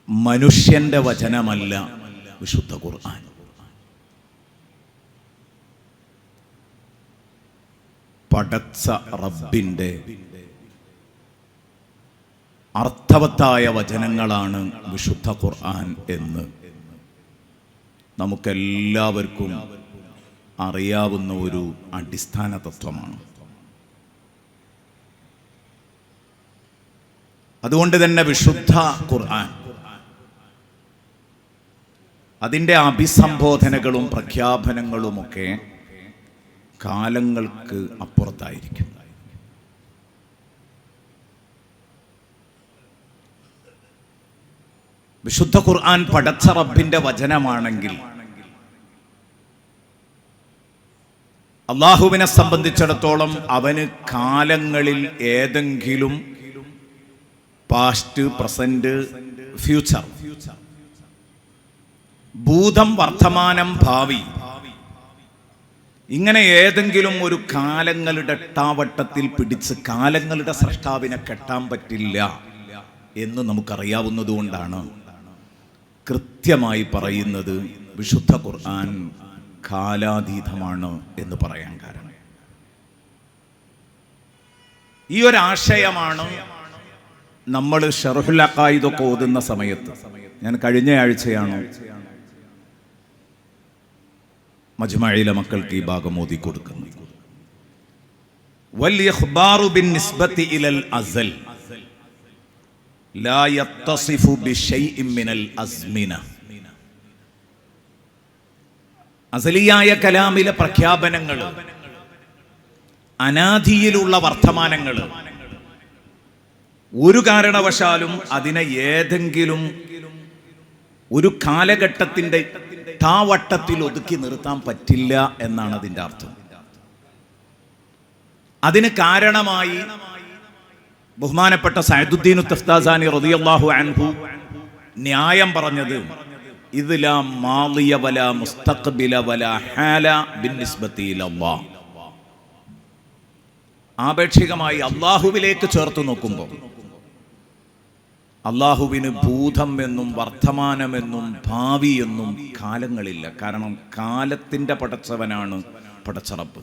മനുഷ്യന്റെ വചനമല്ല വിശുദ്ധ ഖുർആൻ. പടച്ച റബ്ബിന്റെ അർത്ഥവത്തായ വചനങ്ങളാണ് വിശുദ്ധ ഖുർആൻ എന്ന് നമുക്കെല്ലാവർക്കും അറിയാവുന്ന ഒരു അടിസ്ഥാന തത്വമാണ്. അതുകൊണ്ട് തന്നെ വിശുദ്ധ ഖുർആൻ അതിൻ്റെ അഭിസംബോധനകളും പ്രഖ്യാപനങ്ങളുമൊക്കെ കാലങ്ങൾക്ക് അപ്പുറത്തായിരിക്കും. വിശുദ്ധ ഖുർആൻ പടച്ച റബ്ബിന്റെ വചനമാണെങ്കിൽ അള്ളാഹുവിനെ സംബന്ധിച്ചിടത്തോളം അവന് കാലങ്ങളിൽ ഏതെങ്കിലും പാസ്റ്റ്, പ്രസന്റ്, ഫ്യൂച്ചർ, ഭൂതം, വർത്തമാനം, ഭാവി, ഇങ്ങനെ ഏതെങ്കിലും ഒരു കാലങ്ങളുടെ എട്ടാവട്ടത്തിൽ പിടിച്ച് കാലങ്ങളുടെ സ്രഷ്ടാവിനെ കെട്ടാൻ പറ്റില്ല എന്ന് നമുക്കറിയാവുന്നതുകൊണ്ടാണ് കൃത്യമായി പറയുന്നത് വിശുദ്ധ ഖുർആൻ കാലാതീതമാണ് എന്ന് പറയാൻ കാരണം. ഈ ഒരു ആശയമാണ് നമ്മൾ ശർഹുൽ അഖായിദൊക്കെ ഓതുന്ന സമയത്ത്, ഞാൻ കഴിഞ്ഞ ആഴ്ചയാണ് മജ്മഈലെ മക്കൾക്ക് ഈ ഭാഗം ഓതി കൊടുക്കുന്നത്. വൽ ഇഖ്ബാറു ബിന്നിസ്ബതി ഇലൽ അസൽ ലാ യത്തസിഫു ബിശൈഇൻ മിനൽ അസ്മിന. അസലിയായ കലാമിലെ പ്രഖ്യാപനങ്ങൾ, അനാദിയിലുള്ള വർത്തമാനങ്ങൾ, ഒരു കാരണവശാലും അതിനെ ഏതെങ്കിലും ഒരു കാലഘട്ടത്തിന്റെ താവട്ടത്തിൽ ഒതുക്കി നിർത്താൻ പറ്റില്ല എന്നാണ് അതിൻ്റെ അർത്ഥം. അതിന് കാരണമായി ബഹുമാനപ്പെട്ട സഅദുദ്ദീൻ തഫ്താസാനി റളിയല്ലാഹു അൻഹു ന്യായം പറഞ്ഞത് ഇദ് ലാ മാളിയ വലാ മുസ്തഖ്ബില വലാ ഹാല ബിന്നിസ്ബതി ഇലല്ലാഹ്. ആപേക്ഷികമായി അള്ളാഹുവിലേക്ക് ചേർത്ത് നോക്കുമ്പോൾ അള്ളാഹുവിന് ഭൂതം എന്നും വർത്തമാനമെന്നും ഭാവി എന്നും കാലങ്ങളില്ല. കാരണം കാലത്തിന്റെ പടച്ചവനാണ് പടച്ച റബ്ബ്.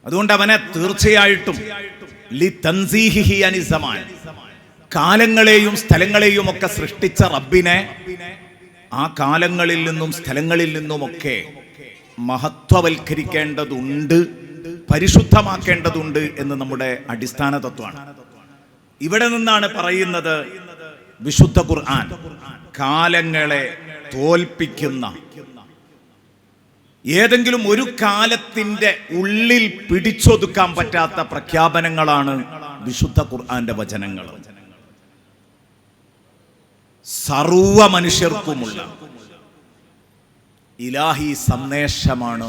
അതുകൊണ്ട് അവനെ തീർച്ചയായിട്ടും ലിതൻസീഹിഹി അനിസ്സമാൻ, കാലങ്ങളെയും സ്ഥലങ്ങളെയും ഒക്കെ സൃഷ്ടിച്ച റബ്ബിനെ ആ കാലങ്ങളിൽ നിന്നും സ്ഥലങ്ങളിൽ നിന്നുമൊക്കെ മഹത്വവൽക്കരിക്കേണ്ടതുണ്ട്, പരിശുദ്ധമാക്കേണ്ടതുണ്ട് എന്ന് നമ്മുടെ അടിസ്ഥാന തത്വമാണ്. ഇവിടെ നിന്നാണ് പറയുന്നത് വിശുദ്ധ ഖുർആൻ കാലങ്ങളെ തോൽപ്പിക്കുന്ന, ഏതെങ്കിലും ഒരു കാലത്തിന്റെ ഉള്ളിൽ പിടിച്ചൊതുക്കാൻ പറ്റാത്ത പ്രഖ്യാപനങ്ങളാണ് വിശുദ്ധ ഖുർആന്റെ വചനങ്ങൾ. സർവ മനുഷ്യർക്കുമുള്ള ഇലാഹി സന്ദേശമാണ്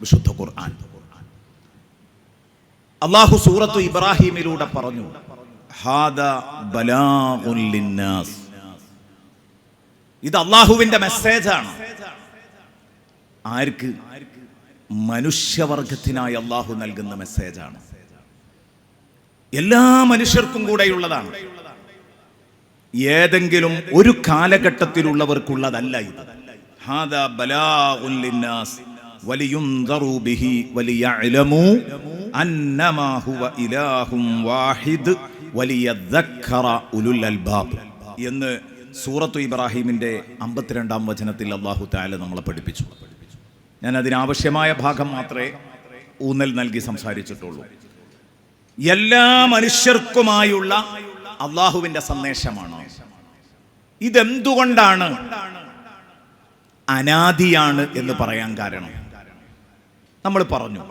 വിശുദ്ധ ഖുർആൻ. അല്ലാഹു സൂറത്തു ഇബ്രാഹിമിലൂടെ പറഞ്ഞു, ഹാദാ ബലാഗുൻ ലിന്നാസ്. ഇത് അല്ലാഹുവിന്റെ മെസ്സേജാണ്. ആർക്ക്? മനുഷ്യവർഗത്തിനായി അല്ലാഹു നൽകുന്ന മെസ്സേജാണ്. എല്ലാ മനുഷ്യർക്കും കൂടെയുള്ളതാണ്. ഏതെങ്കിലും ഒരു കാലഘട്ടത്തിലുള്ളവർക്കുള്ളതല്ല ഇത്. ഹാദാ ബലാഗുൻ ലിന്നാസ് വലിയുൻദറു ബിഹി വലിയഅലമു അന്നമാ ഹുവ ഇലാഹും വാഹിദ് വലിയദ്ദക്കറ ഉലുൽ അൽബാബ് എന്ന് സൂറത്തു ഇബ്രാഹിമിന്റെ 52-ാം വചനത്തിൽ അല്ലാഹു തആല നമ്മളെ പഠിപ്പിച്ചു. ഞാൻ അതിനാവശ്യമായ ഭാഗം മാത്രമേ ഊന്നൽ നൽകി സംസാരിച്ചിട്ടുള്ളൂ. എല്ലാ മനുഷ്യർക്കുമായുള്ള അല്ലാഹുവിന്റെ സന്ദേശമാണ്. ഇതെന്തുകൊണ്ടാണ് അനാദിയാണ് എന്ന് പറയാൻ കാരണം നമ്മൾ പറഞ്ഞു.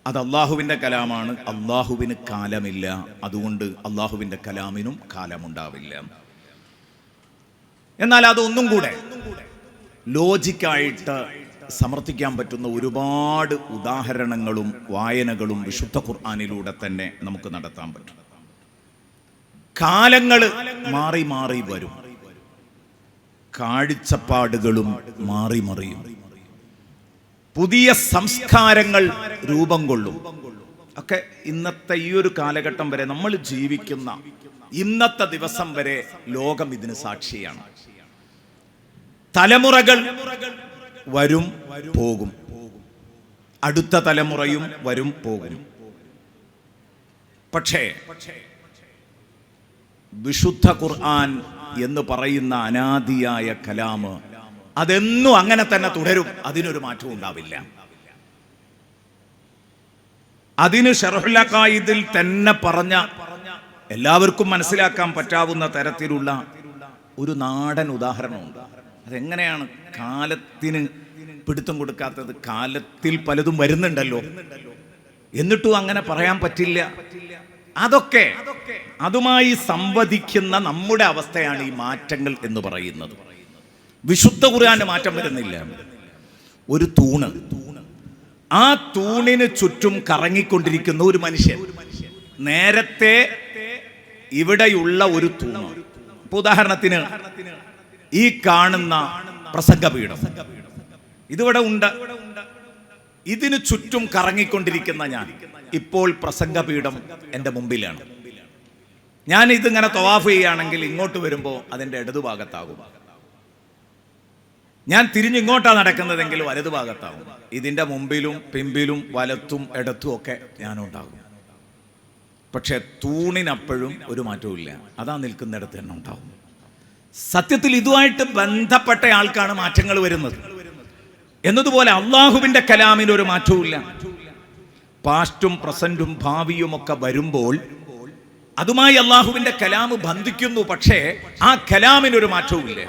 അത് അള്ളാഹുവിന്റെ കലാമാണ്. അള്ളാഹുവിന് കാലമില്ല. അതുകൊണ്ട് അള്ളാഹുവിന്റെ കലാമിനും കാലമുണ്ടാവില്ല. എന്നാൽ അതൊന്നും കൂടെ ലോജിക്കായിട്ട് സമർത്ഥിക്കാൻ പറ്റുന്ന ഒരുപാട് ഉദാഹരണങ്ങളും വായനകളും വിശുദ്ധ ഖുർആനിലൂടെ തന്നെ നമുക്ക് നടത്താൻ പറ്റും. കാലങ്ങൾ മാറി മാറി വരും, കാഴ്ചപ്പാടുകളും മാറി മറിയും, പുതിയ സംസ്കാരങ്ങൾ രൂപം കൊള്ളും. ഒക്കെ ഇന്നത്തെ ഈ ഒരു കാലഘട്ടം വരെ നമ്മൾ ജീവിക്കുന്ന ഇന്നത്തെ ദിവസം വരെ ലോകം ഇതിന് സാക്ഷിയാണ്. തലമുറകൾ വരും പോകും, അടുത്ത തലമുറയും വരും പോകും. പക്ഷേ വിശുദ്ധ ഖുർആൻ എന്ന് പറയുന്ന അനാദിയായ കലാമ് അതെന്നും അങ്ങനെ തന്നെ തുടരും. അതിനൊരു മാറ്റവും ഉണ്ടാവില്ല. അതിന് ശർഹുൽ അഖായിദിൽ തന്നെ പറഞ്ഞ എല്ലാവർക്കും മനസ്സിലാക്കാൻ പറ്റാവുന്ന തരത്തിലുള്ള ഒരു നാടൻ ഉദാഹരണമുണ്ട്. അതെങ്ങനെയാണ് കാലത്തിന് പിടുത്തം കൊടുക്കാത്തത്? കാലത്തിൽ പലതും വരുന്നുണ്ടല്ലോ, എന്നിട്ടും അങ്ങനെ പറയാൻ പറ്റില്ല. അതൊക്കെ അതുമായി സംവദിക്കുന്ന നമ്മുടെ അവസ്ഥയാണ് ഈ മാറ്റങ്ങൾ എന്ന് പറയുന്നത്. വിശുദ്ധ ഖുർആന് മാറ്റം വരുന്നില്ല. ഒരു തൂണ്, ആ തൂണിന് ചുറ്റും കറങ്ങിക്കൊണ്ടിരിക്കുന്ന ഒരു മനുഷ്യൻ. നേരത്തെ ഇവിടെയുള്ള ഒരു തൂണ്, ഇപ്പൊ ഉദാഹരണത്തിന് ഈ കാണുന്ന പ്രസംഗപീഠം ഇതിവിടെ ഉണ്ട്. ഇതിന് ചുറ്റും കറങ്ങിക്കൊണ്ടിരിക്കുന്ന ഞാൻ ഇപ്പോൾ പ്രസംഗപീഠം എൻ്റെ മുമ്പിലാണ്. ഞാൻ ഇതിങ്ങനെ തവാഫ് ചെയ്യുകയാണെങ്കിൽ ഇങ്ങോട്ട് വരുമ്പോൾ അതിൻ്റെ ഇടതുഭാഗത്താകും. ഞാൻ തിരിഞ്ഞിങ്ങോട്ടാണ് നടക്കുന്നതെങ്കിൽ വലതുഭാഗത്താകും. ഇതിൻ്റെ മുമ്പിലും പിമ്പിലും വലത്തും ഇടത്തും ഒക്കെ ഞാനുണ്ടാകും. പക്ഷെ തൂണിനപ്പോഴും ഒരു മാറ്റവും ഇല്ല. അതാ നിൽക്കുന്നിടത്ത് തന്നെ ഉണ്ടാവും. സത്യത്തിൽ ഇതുമായിട്ട് ബന്ധപ്പെട്ട ആൾക്കാണ് മാറ്റങ്ങൾ വരുന്നത്. എന്നതുപോലെ അള്ളാഹുവിൻ്റെ കലാമിന് ഒരു മാറ്റവും ഇല്ല. പാസ്റ്റും പ്രസന്റും ഭാവിയും ഒക്കെ വരുമ്പോൾ അതുമായി അള്ളാഹുവിൻ്റെ കലാമ് ബന്ധിക്കുന്നു. പക്ഷേ ആ കലാമിനൊരു മാറ്റവുമില്ല.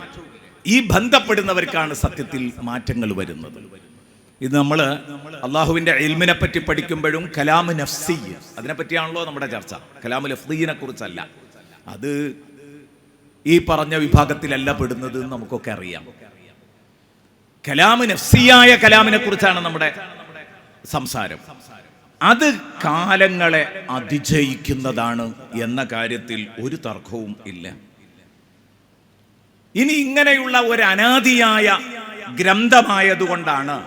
ഈ ബന്ധപ്പെടുന്നവർക്കാണ് സത്യത്തിൽ മാറ്റങ്ങൾ വരുന്നത്. ഇത് നമ്മൾ അള്ളാഹുവിൻ്റെ ഇൽമിനെ പറ്റി പഠിക്കുമ്പോഴും കലാമ് നഫ്സി അതിനെപ്പറ്റിയാണല്ലോ നമ്മുടെ ചർച്ച. കലാമ് ലഫ്ദീനെ കുറിച്ചല്ല. അത് ഈ പറഞ്ഞ വിഭാഗത്തിലല്ല പെടുന്നത് എന്ന് നമുക്കൊക്കെ അറിയാം. കലാമ് നഫ്സിയായ കലാമിനെ കുറിച്ചാണ് നമ്മുടെ സംസാരം. അത് കാലങ്ങളെ അതിജയിക്കുന്നതാണ് എന്ന കാര്യത്തിൽ ഒരു തർക്കവും ഇല്ല. ഇനി ഇങ്ങനെയുള്ള ഒരു അനാദിയായ ഗ്രന്ഥമായതുകൊണ്ടാണ്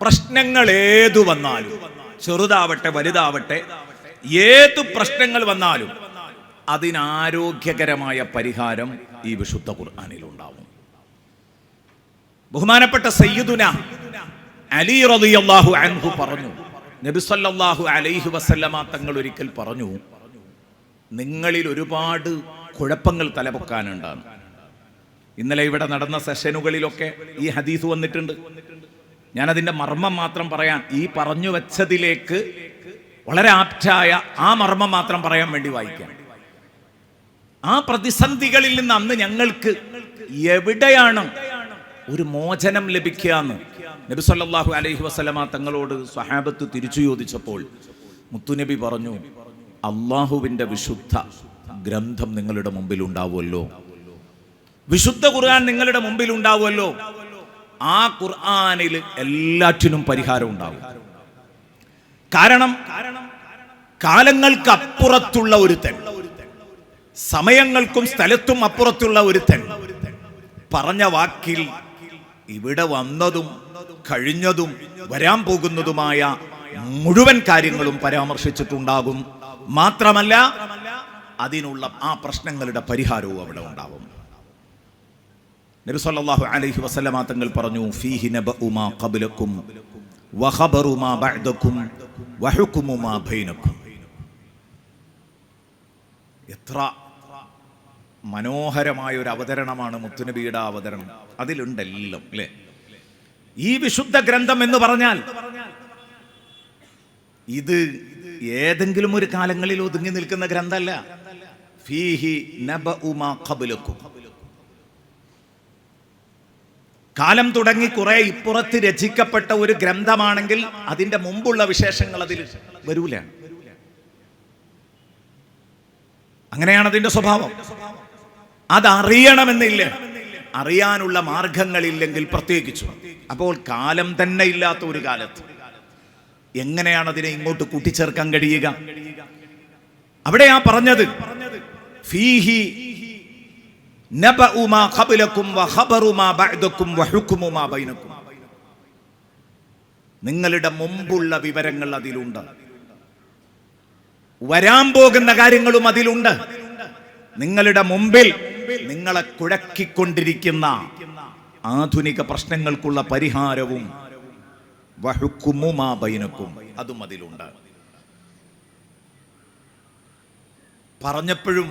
പ്രശ്നങ്ങൾ ഏതു വന്നാലും, ചെറുതാവട്ടെ വലുതാവട്ടെ, ഏത് പ്രശ്നങ്ങൾ വന്നാലും അതിനാരോഗ്യകരമായ പരിഹാരം ഈ വിശുദ്ധ ഖുർആനിലുണ്ടാവും. ബഹുമാനപ്പെട്ട സയ്യിദുന അലി റളിയല്ലാഹു അൻഹു പറഞ്ഞു, നബി സല്ലല്ലാഹു അലൈഹി വസല്ലമ തങ്ങൾ ഒരിക്കൽ പറഞ്ഞു, നിങ്ങളിൽ ഒരുപാട് കുഴപ്പങ്ങൾ തലപൊക്കാനുണ്ടാണ്. ഇന്നലെ ഇവിടെ നടന്ന സെഷനുകളിലൊക്കെ ഈ ഹദീസ് വന്നിട്ടുണ്ട്. ഞാനതിൻ്റെ മർമ്മം മാത്രം പറയാൻ, ഈ പറഞ്ഞു വെച്ചതിലേക്ക് വളരെ ആപ്റ്റായ ആ മർമ്മം മാത്രം പറയാൻ വേണ്ടി വായിക്കാം. ആ പ്രതിസന്ധികളിൽ നിന്ന് അന്ന് ഞങ്ങൾക്ക് എവിടെയാണ് ഒരു മോചനം ലഭിക്കുക എന്ന് നബി സല്ലല്ലാഹു അലൈഹി വസല്ലമ തങ്ങളോട് സ്വഹാബത്ത് തിരിച്ചു ചോദിച്ചപ്പോൾ മുത്തുനബി പറഞ്ഞു, അള്ളാഹുവിൻ്റെ വിശുദ്ധ ഗ്രന്ഥം നിങ്ങളുടെ മുമ്പിൽ ഉണ്ടാവുമല്ലോ, വിശുദ്ധ ഖുർആൻ നിങ്ങളുടെ മുമ്പിൽ ഉണ്ടാവുമല്ലോ, ആ ഖുർആനിൽ എല്ലാറ്റിനും പരിഹാരം ഉണ്ടാവും. കാരണം കാലങ്ങൾക്ക് അപ്പുറത്തുള്ള ഒരുത്തൻ, സമയങ്ങൾക്കും സ്ഥലത്തും അപ്പുറത്തുള്ള ഒരുത്തൻ പറഞ്ഞ വാക്കിൽ ഇവിടെ വന്നതും കഴിഞ്ഞതും വരാൻ പോകുന്നതുമായ മുഴുവൻ കാര്യങ്ങളും പരാമർശിച്ചിട്ടുണ്ടാകും. മാത്രമല്ല അതിനുള്ള ആ പ്രശ്നങ്ങളുടെ പരിഹാരവും അവിടെ ഉണ്ടാവും. നബി സല്ലല്ലാഹു അലൈഹി വസല്ലമ തങ്ങൾ പറഞ്ഞു, ഫീഹി നബഉ മാ ഖബ്ലകും വഖബറു മാ ബഅദകും വഹുക്മു മാ ബൈനകും. എത്ര മനോഹരമായ ഒരു അവതരണമാണ് മുത്തുനബിയുടെ അവതരണം. അതിലുണ്ടെല്ലാം അല്ലേ. ഈ വിശുദ്ധ ഗ്രന്ഥം എന്ന് പറഞ്ഞാൽ ഇത് ഏതെങ്കിലും ഒരു കാലങ്ങളിൽ ഒതുങ്ങി നിൽക്കുന്ന ഗ്രന്ഥമല്ല. ഫീഹി നബഉ മാ ഖബ്ലകും, കാലം തുടങ്ങി കുറെ ഇപ്പുറത്ത് രചിക്കപ്പെട്ട ഒരു ഗ്രന്ഥമാണെങ്കിൽ അതിന്റെ മുമ്പുള്ള വിശേഷങ്ങൾ അതിൽ വരൂല. അങ്ങനെയാണ് അതിന്റെ സ്വഭാവം. അതറിയണമെന്നില്ല, അറിയാനുള്ള മാർഗങ്ങളില്ലെങ്കിൽ പ്രത്യേകിച്ചു. അപ്പോൾ കാലം തന്നെ ഇല്ലാത്ത ഒരു കാലത്ത് എങ്ങനെയാണ് അതിനെ ഇങ്ങോട്ട് കൂട്ടിച്ചേർക്കാൻ കഴിയുക? അവിടെയാ പറഞ്ഞത് ഫീഹി നബഉ മാ ഖബ്ലകും വഖബറു മാ ബഅദകും വഹുക്മു മാ ബൈനകും. നിങ്ങളുടെ മുമ്പുള്ള വിവരങ്ങൾ അതിലുണ്ട്, വരാൻ പോകുന്ന കാര്യങ്ങളും അതിലുണ്ട്. നിങ്ങളുടെ മുമ്പിൽ നിങ്ങളെ കുഴക്കിക്കൊണ്ടിരിക്കുന്ന ആധുനിക പ്രശ്നങ്ങൾക്കുള്ള പരിഹാരവും വഹുക്കുമു മാ ബൈനക്കും അതും അതിലുണ്ട്. പറഞ്ഞപ്പോഴും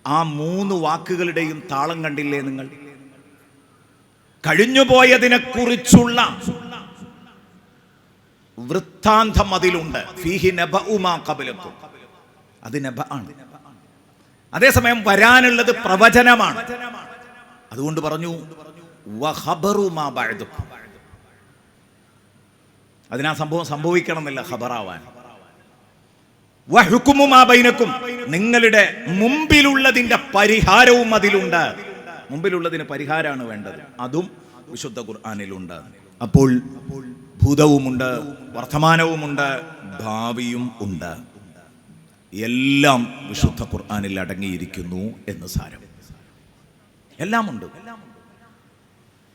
ആ 3 വാക്കുകളുടെയും താളം കണ്ടില്ലേ നിങ്ങൾ? കഴിഞ്ഞുപോയതിനെ കുറിച്ചുള്ള വൃത്താന്തം അതിലുണ്ട്. ഫീഹി നബഉ മാ ഖബലക്കും, അത് നബഅാണ്. അതേസമയം വരാനുള്ളത് പ്രവചനമാണ്. അതുകൊണ്ട് പറഞ്ഞു വഖബറു മാ ബഅദക്കും, അതിനാ സംഭവം സംഭവിക്കണം എന്നില്ല ഖബറാവാൻ. വഹുക്കുമു മാ ബൈനക്കും, നിങ്ങളുടെ മുമ്പിലുള്ളതിന്റെ പരിഹാരവും അതിലുണ്ട്. മുമ്പിലുള്ളതിന് പരിഹാരമാണ് വേണ്ടത്, അതും വിശുദ്ധ ഖുർആനിലുണ്ട്. അപ്പോൾ ഭൂതവുമുണ്ട്, വർത്തമാനവുമുണ്ട്, ഭാവിയും ഉണ്ട്. എല്ലാം വിശുദ്ധ ഖുർആനിൽ അടങ്ങിയിരിക്കുന്നു എന്ന് സാരം. എല്ലാം ഉണ്ട്.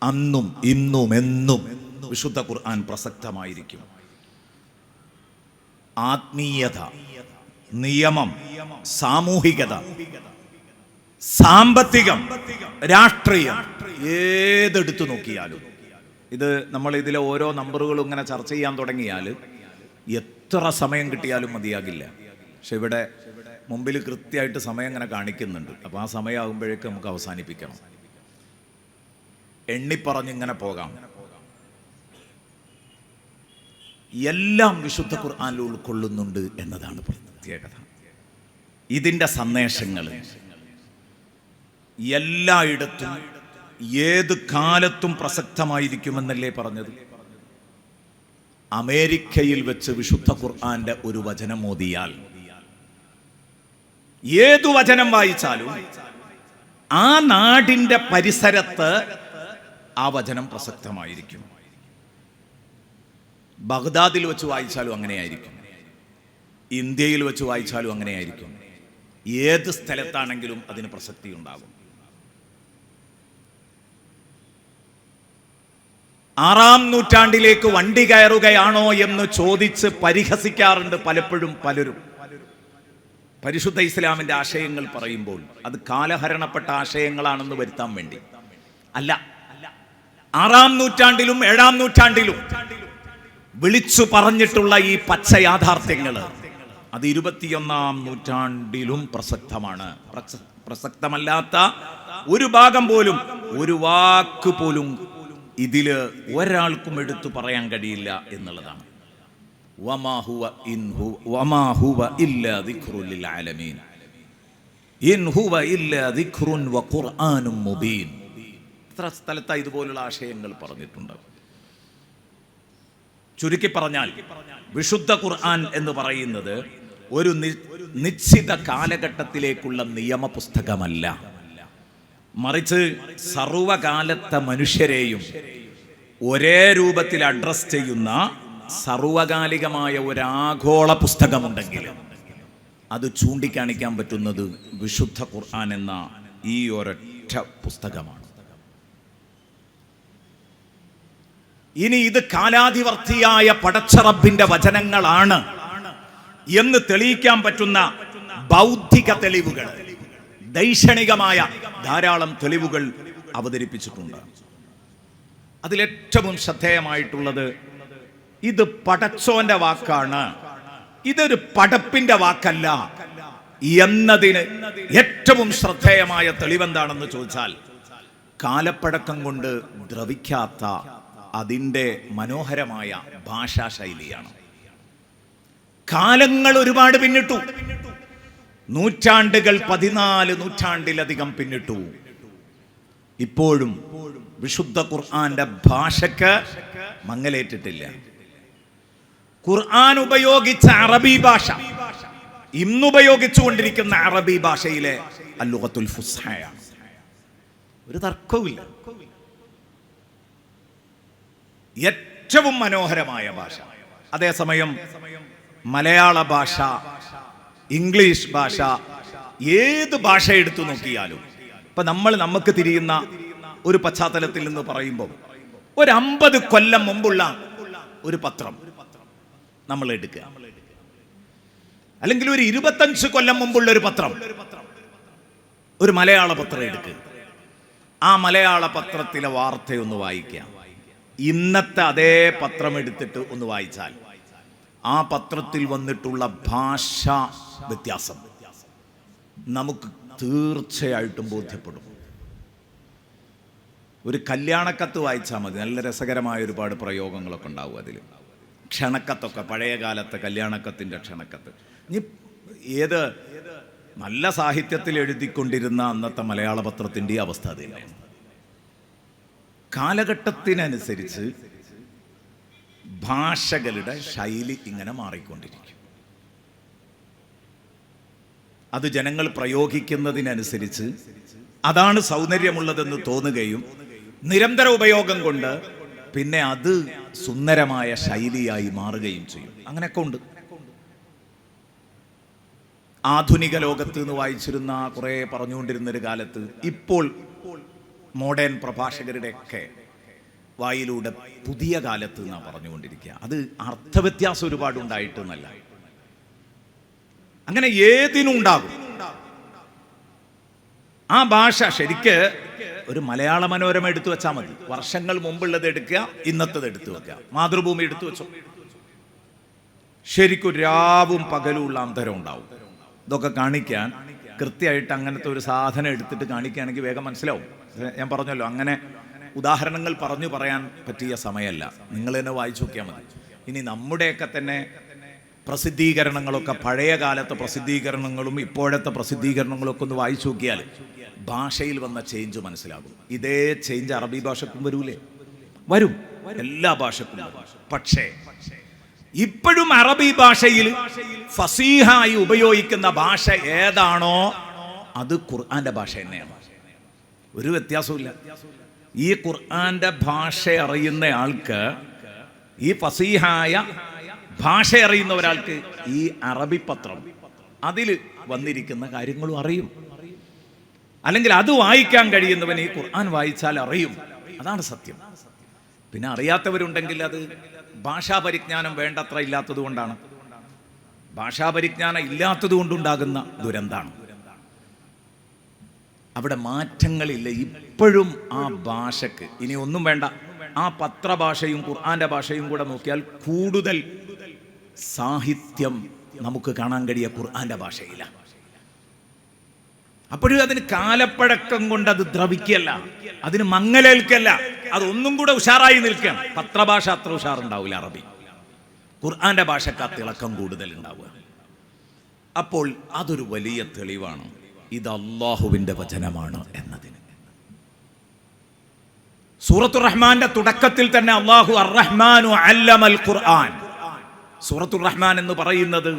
അന്നും ഇന്നും എന്നും വിശുദ്ധ ഖുർആൻ പ്രസക്തമായിരിക്കും. ആത്മീയത, നിയമം, സാമൂഹികത, സാമ്പത്തികം, രാഷ്ട്രീയം, ഏതെടുത്തു നോക്കിയാലും ഇത് നമ്മൾ ഇതിലെ ഓരോ നമ്പറുകളും ഇങ്ങനെ ചർച്ച ചെയ്യാൻ തുടങ്ങിയാൽ എത്ര സമയം കിട്ടിയാലും മതിയാകില്ല. പക്ഷെ ഇവിടെ മുമ്പിൽ കൃത്യമായിട്ട് സമയം ഇങ്ങനെ കാണിക്കുന്നുണ്ട്. അപ്പോൾ ആ സമയമാകുമ്പോഴേക്കും നമുക്ക് അവസാനിപ്പിക്കണം. എണ്ണിപ്പറഞ്ഞിങ്ങനെ പോകാം. എല്ലാം വിശുദ്ധ ഖുർആനിൽ ഉൾക്കൊള്ളുന്നുണ്ട് എന്നതാണ് പ്രത്യേകത. ഇതിൻ്റെ സന്ദേശങ്ങൾ എല്ലായിടത്തും ഏത് കാലത്തും പ്രസക്തമായിരിക്കുമെന്നല്ലേ പറഞ്ഞത്? അമേരിക്കയിൽ വെച്ച് വിശുദ്ധ ഖുർആന്റെ ഒരു വചനം ഓതിയാൽ, ഏതു വചനം വായിച്ചാലും ആ നാടിന്റെ പരിസരത്ത് ആ വചനം പ്രസക്തമായിരിക്കും. ബഗ്ദാദിൽ വെച്ച് വായിച്ചാലും അങ്ങനെയായിരിക്കും, ഇന്ത്യയിൽ വെച്ച് വായിച്ചാലും അങ്ങനെയായിരിക്കും. ഏത് സ്ഥലത്താണെങ്കിലും അതിന് പ്രസക്തി ഉണ്ടാകും. 6-ാം നൂറ്റാണ്ടിലേക്ക് വണ്ടി കയറുകയാണോ എന്ന് ചോദിച്ച് പരിഹസിക്കാറുണ്ട് പലപ്പോഴും പലരും. പരിശുദ്ധ ഇസ്ലാമിന്റെ ആശയങ്ങൾ പറയുമ്പോൾ അത് കാലഹരണപ്പെട്ട ആശയങ്ങളാണെന്ന് വരുത്താൻ വേണ്ടി അല്ല. 6-ാം നൂറ്റാണ്ടിലും 7-ാം നൂറ്റാണ്ടിലും വിളിച്ചു പറഞ്ഞിട്ടുള്ള ഈ പച്ച യാഥാർത്ഥ്യങ്ങൾ അത് 21-ാം നൂറ്റാണ്ടിലും പ്രസക്തമാണ്. പ്രസക്തമല്ലാത്ത ഒരു ഭാഗം പോലും, ഒരു വാക്ക് പോലും ഇതില് ഒരാൾക്കും എടുത്തു പറയാൻ കഴിയില്ല എന്നുള്ളതാണ്. വമാ ഹുവ ഇല്ലാ ദിക്റുൻ ലിൽ ആലമീൻ ഇൻ ഹുവ ഇല്ലാ ദിക്റുൻ വഖുർആനും മുബീൻ. എത്ര സ്ഥലത്തായി ഇതുപോലുള്ള ആശയങ്ങൾ പറഞ്ഞിട്ടുണ്ട്. ചുരുക്കി പറഞ്ഞാൽ വിശുദ്ധ ഖുർആൻ എന്ന് പറയുന്നത് ഒരു നിശ്ചിത കാലഘട്ടത്തിലേക്കുള്ള നിയമപുസ്തകമല്ല, മറിച്ച് സർവകാലത്തെ മനുഷ്യരെയും ഒരേ രൂപത്തിൽ അഡ്രസ് ചെയ്യുന്ന സർവകാലികമായ ഒരാഗോള പുസ്തകമുണ്ടെങ്കിൽ അത് ചൂണ്ടിക്കാണിക്കാൻ പറ്റുന്നത് വിശുദ്ധ ഖുർആൻ എന്ന ഈ ഒരൊറ്റ പുസ്തകമാണ്. ഇനി ഇത് കാലാധിവർത്തിയായ പടച്ചറബിന്റെ വചനങ്ങളാണ് എന്ന് തെളിയിക്കാൻ പറ്റുന്ന ബൗദ്ധിക തെളിവുകൾ, ദൈക്ഷണികമായ ധാരാളം തെളിവുകൾ അവതരിപ്പിച്ചിട്ടുണ്ട്. അതിലേറ്റവും ശ്രദ്ധേയമായിട്ടുള്ളത് ഇത് പടച്ചോന്റെ വാക്കാണ്, ഇതൊരു പടപ്പിന്റെ വാക്കല്ല എന്നതിന് ഏറ്റവും ശ്രദ്ധേയമായ തെളിവെന്താണെന്ന് ചോദിച്ചാൽ കാലപ്പഴക്കം കൊണ്ട് ദ്രവിക്കാത്ത അതിൻ്റെ മനോഹരമായ ഭാഷാ ശൈലിയാണ്. കാലങ്ങൾ ഒരുപാട് പിന്നിട്ടു, നൂറ്റാണ്ടുകൾ 14 നൂറ്റാണ്ടിലധികം പിന്നിട്ടു. ഇപ്പോഴും വിശുദ്ധ ഖുർആന്റെ ഭാഷയ്ക്ക് മങ്ങലേറ്റിട്ടില്ല. ഖുർആൻ ഉപയോഗിച്ച അറബി ഭാഷ ഇന്നുപയോഗിച്ചുകൊണ്ടിരിക്കുന്ന അറബി ഭാഷയിലെ അൽ-ലുഗത്തുൽ ഫുസ്ഹയാണ്. ഒരു തർക്കവുമില്ല. ഏറ്റവും മനോഹരമായ ഭാഷ. അതേസമയം മലയാള ഭാഷ, ഇംഗ്ലീഷ് ഭാഷ, ഏത് ഭാഷ എടുത്തു നോക്കിയാലും ഇപ്പൊ നമുക്ക് തിരിയുന്ന ഒരു പശ്ചാത്തലത്തിൽ നിന്ന് പറയുമ്പോൾ ഒരു 50 കൊല്ലം മുമ്പുള്ള ഒരു പത്രം നമ്മൾ എടുക്കുക. അല്ലെങ്കിൽ ഒരു 25 കൊല്ലം മുമ്പുള്ള ഒരു പത്രം, ഒരു മലയാള പത്രം എടുക്കുക. ആ മലയാള പത്രത്തിലെ വാർത്തയൊന്ന് വായിക്കാം. ഇന്നത്തെ അതേ പത്രം എടുത്തിട്ട് ഒന്ന് വായിച്ചാൽ ആ പത്രത്തിൽ വന്നിട്ടുള്ള ഭാഷാ വ്യത്യാസം നമുക്ക് തീർച്ചയായിട്ടും ബോധ്യപ്പെടും. ഒരു കല്യാണക്കത്ത് വായിച്ചാൽ മതി, നല്ല രസകരമായ ഒരുപാട് പ്രയോഗങ്ങളൊക്കെ ഉണ്ടാവും അതിൽ. ക്ഷണക്കത്തൊക്കെ, പഴയ കാലത്തെ കല്യാണക്കത്തിൻ്റെ ക്ഷണക്കത്ത്. ഇനി ഏത് നല്ല സാഹിത്യത്തിൽ എഴുതിക്കൊണ്ടിരുന്ന അന്നത്തെ മലയാള പത്രത്തിൻ്റെ അവസ്ഥ അത് തന്നെയാണ്. കാലഘട്ടത്തിനനുസരിച്ച് ഭാഷകളുടെ ശൈലി ഇങ്ങനെ മാറിക്കൊണ്ടിരിക്കും. അത് ജനങ്ങൾ പ്രയോഗിക്കുന്നതിനനുസരിച്ച് അതാണ് സൗന്ദര്യമുള്ളതെന്ന് തോന്നുകയും നിരന്തര ഉപയോഗം കൊണ്ട് പിന്നെ അത് സുന്ദരമായ ശൈലിയായി മാറുകയും ചെയ്യും. അങ്ങനെയൊക്കെ ഉണ്ട്. ആധുനിക ലോകത്ത് നിന്ന് വായിച്ചിരുന്ന കുറേ പറഞ്ഞുകൊണ്ടിരുന്നൊരു കാലത്ത് ഇപ്പോൾ മോഡേൺ പ്രഭാഷകരുടെയൊക്കെ വായിലൂടെ പുതിയ കാലത്ത് നിന്നാണ് പറഞ്ഞുകൊണ്ടിരിക്കുക. അത് അർത്ഥവ്യത്യാസം ഒരുപാട് ഉണ്ടായിട്ടൊന്നല്ല, അങ്ങനെ ഏതിനും ഉണ്ടാകും. ആ ഭാഷ ശരിക്ക് ഒരു മലയാള മനോരമ എടുത്തു വെച്ചാൽ മതി. വർഷങ്ങൾ മുമ്പുള്ളത് എടുക്കുക, ഇന്നത്തത് എടുത്തു വെക്കുക. മാതൃഭൂമി എടുത്തു വെച്ചോ, ശരിക്കും രാവും പകലും ഉള്ള അന്തരം ഉണ്ടാവും. ഇതൊക്കെ കാണിക്കാൻ കൃത്യമായിട്ട് അങ്ങനത്തെ ഒരു സാധനം എടുത്തിട്ട് കാണിക്കുകയാണെങ്കിൽ വേഗം മനസ്സിലാവും. ഞാൻ പറഞ്ഞല്ലോ, അങ്ങനെ ഉദാഹരണങ്ങൾ പറയാൻ പറ്റിയ സമയമല്ല. നിങ്ങൾ തന്നെ വായിച്ചു നോക്കിയാൽ മതി. ഇനി നമ്മുടെയൊക്കെ തന്നെ പ്രസിദ്ധീകരണങ്ങളൊക്കെ, പഴയ കാലത്തെ പ്രസിദ്ധീകരണങ്ങളും ഇപ്പോഴത്തെ പ്രസിദ്ധീകരണങ്ങളൊക്കെ ഒന്ന് വായിച്ചു നോക്കിയാൽ ഭാഷയിൽ വന്ന ചേഞ്ച് മനസ്സിലാകും. ഇതേ ചേഞ്ച് അറബി ഭാഷക്കും വരൂലേ? വരും, എല്ലാ ഭാഷക്കും. പക്ഷേ ഇപ്പോഴും അറബി ഭാഷയിൽ ഫസീഹായി ഉപയോഗിക്കുന്ന ഭാഷ ഏതാണോ അത് ഖുർആന്റെ ഭാഷ തന്നെയാണ്. ഒരു വ്യത്യാസമില്ല. ഈ ഖുർആന്റെ ഭാഷ അറിയുന്ന ആൾക്ക്, ഈ ഫസീഹായ ഭാഷ അറിയുന്ന ഒരാൾക്ക് ഈ അറബി പത്രം അതിൽ വന്നിരിക്കുന്ന കാര്യങ്ങളും അറിയും. അല്ലെങ്കിൽ അത് വായിക്കാൻ കഴിയുന്നവൻ ഈ ഖുർആൻ വായിച്ചാൽ അറിയും. അതാണ് സത്യം. പിന്നെ അറിയാത്തവരുണ്ടെങ്കിൽ അത് ഭാഷാ പരിജ്ഞാനം വേണ്ടത്ര ഇല്ലാത്തത് കൊണ്ടാണ്. ഭാഷാ പരിജ്ഞാനം ഇല്ലാത്തത് കൊണ്ടുണ്ടാകുന്ന ദുരന്താണ്. അവിടെ മാറ്റങ്ങളില്ല. ഇപ്പോഴും ആ ഭാഷക്ക് ഇനി ഒന്നും വേണ്ട. ആ പത്രഭാഷയും ഖുർആന്റെ ഭാഷയും കൂടെ നോക്കിയാൽ കൂടുതൽ സാഹിത്യം നമുക്ക് കാണാൻ കഴിയുക ഖുർആന്റെ ഭാഷയിലാണ്. അപ്പോഴും അതിന് കാലപ്പഴക്കം കൊണ്ട് അത് ദ്രവിക്കല്ല, അതിന് മങ്ങലേൽക്കല്ല, അതൊന്നും കൂടെ ഉഷാറായി നിൽക്കണം. പത്രഭാഷ അത്ര ഉഷാറുണ്ടാവില്ല അറബി, ഖുർആന്റെ ഭാഷക്ക് ആ തിളക്കം കൂടുതൽ ഉണ്ടാവുക. അപ്പോൾ അതൊരു വലിയ തെളിവാണ് ഇത് അല്ലാഹുവിന്റെ വചനമാണ് എന്നതിന്. സൂറത്തുർ റഹ്മാന്റെ തുടക്കത്തിൽ തന്നെ അല്ലാഹു അർ-റഹ്മാനു അല്ലമൽ ഖുർആൻ. സൂറത്തുർ റഹ്മാൻ എന്ന് പറയുന്നത്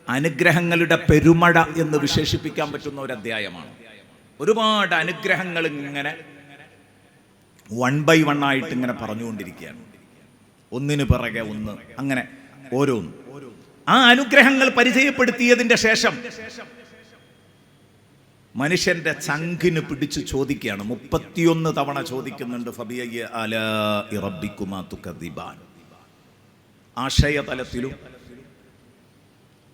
അനുഗ്രഹങ്ങളുടെ പെരുമഴ എന്ന് വിശേഷിപ്പിക്കാൻ പറ്റുന്ന ഒരു അധ്യായമാണ്. ഒരുപാട് അനുഗ്രഹങ്ങൾ ഇങ്ങനെ 1 by 1 ആയിട്ട് ഇങ്ങനെ പറഞ്ഞുകൊണ്ടിരിക്കുകയാണ്, ഒന്നിനു പിറകെ ഒന്ന്, അങ്ങനെ ഓരോന്ന്. ആ അനുഗ്രഹങ്ങൾ പരിചയപ്പെടുത്തിയതിന്റെ ശേഷം മനുഷ്യന്റെ ചങ്കിന് പിടിച്ച് ചോദിക്കുകയാണ്. 31 തവണ ചോദിക്കുന്നുണ്ട്. ഫബിഅയ്യി ആലാഇ റബ്ബിക്കുമാ തുകദ്ദിബാൻ. ആശയതലത്തിലും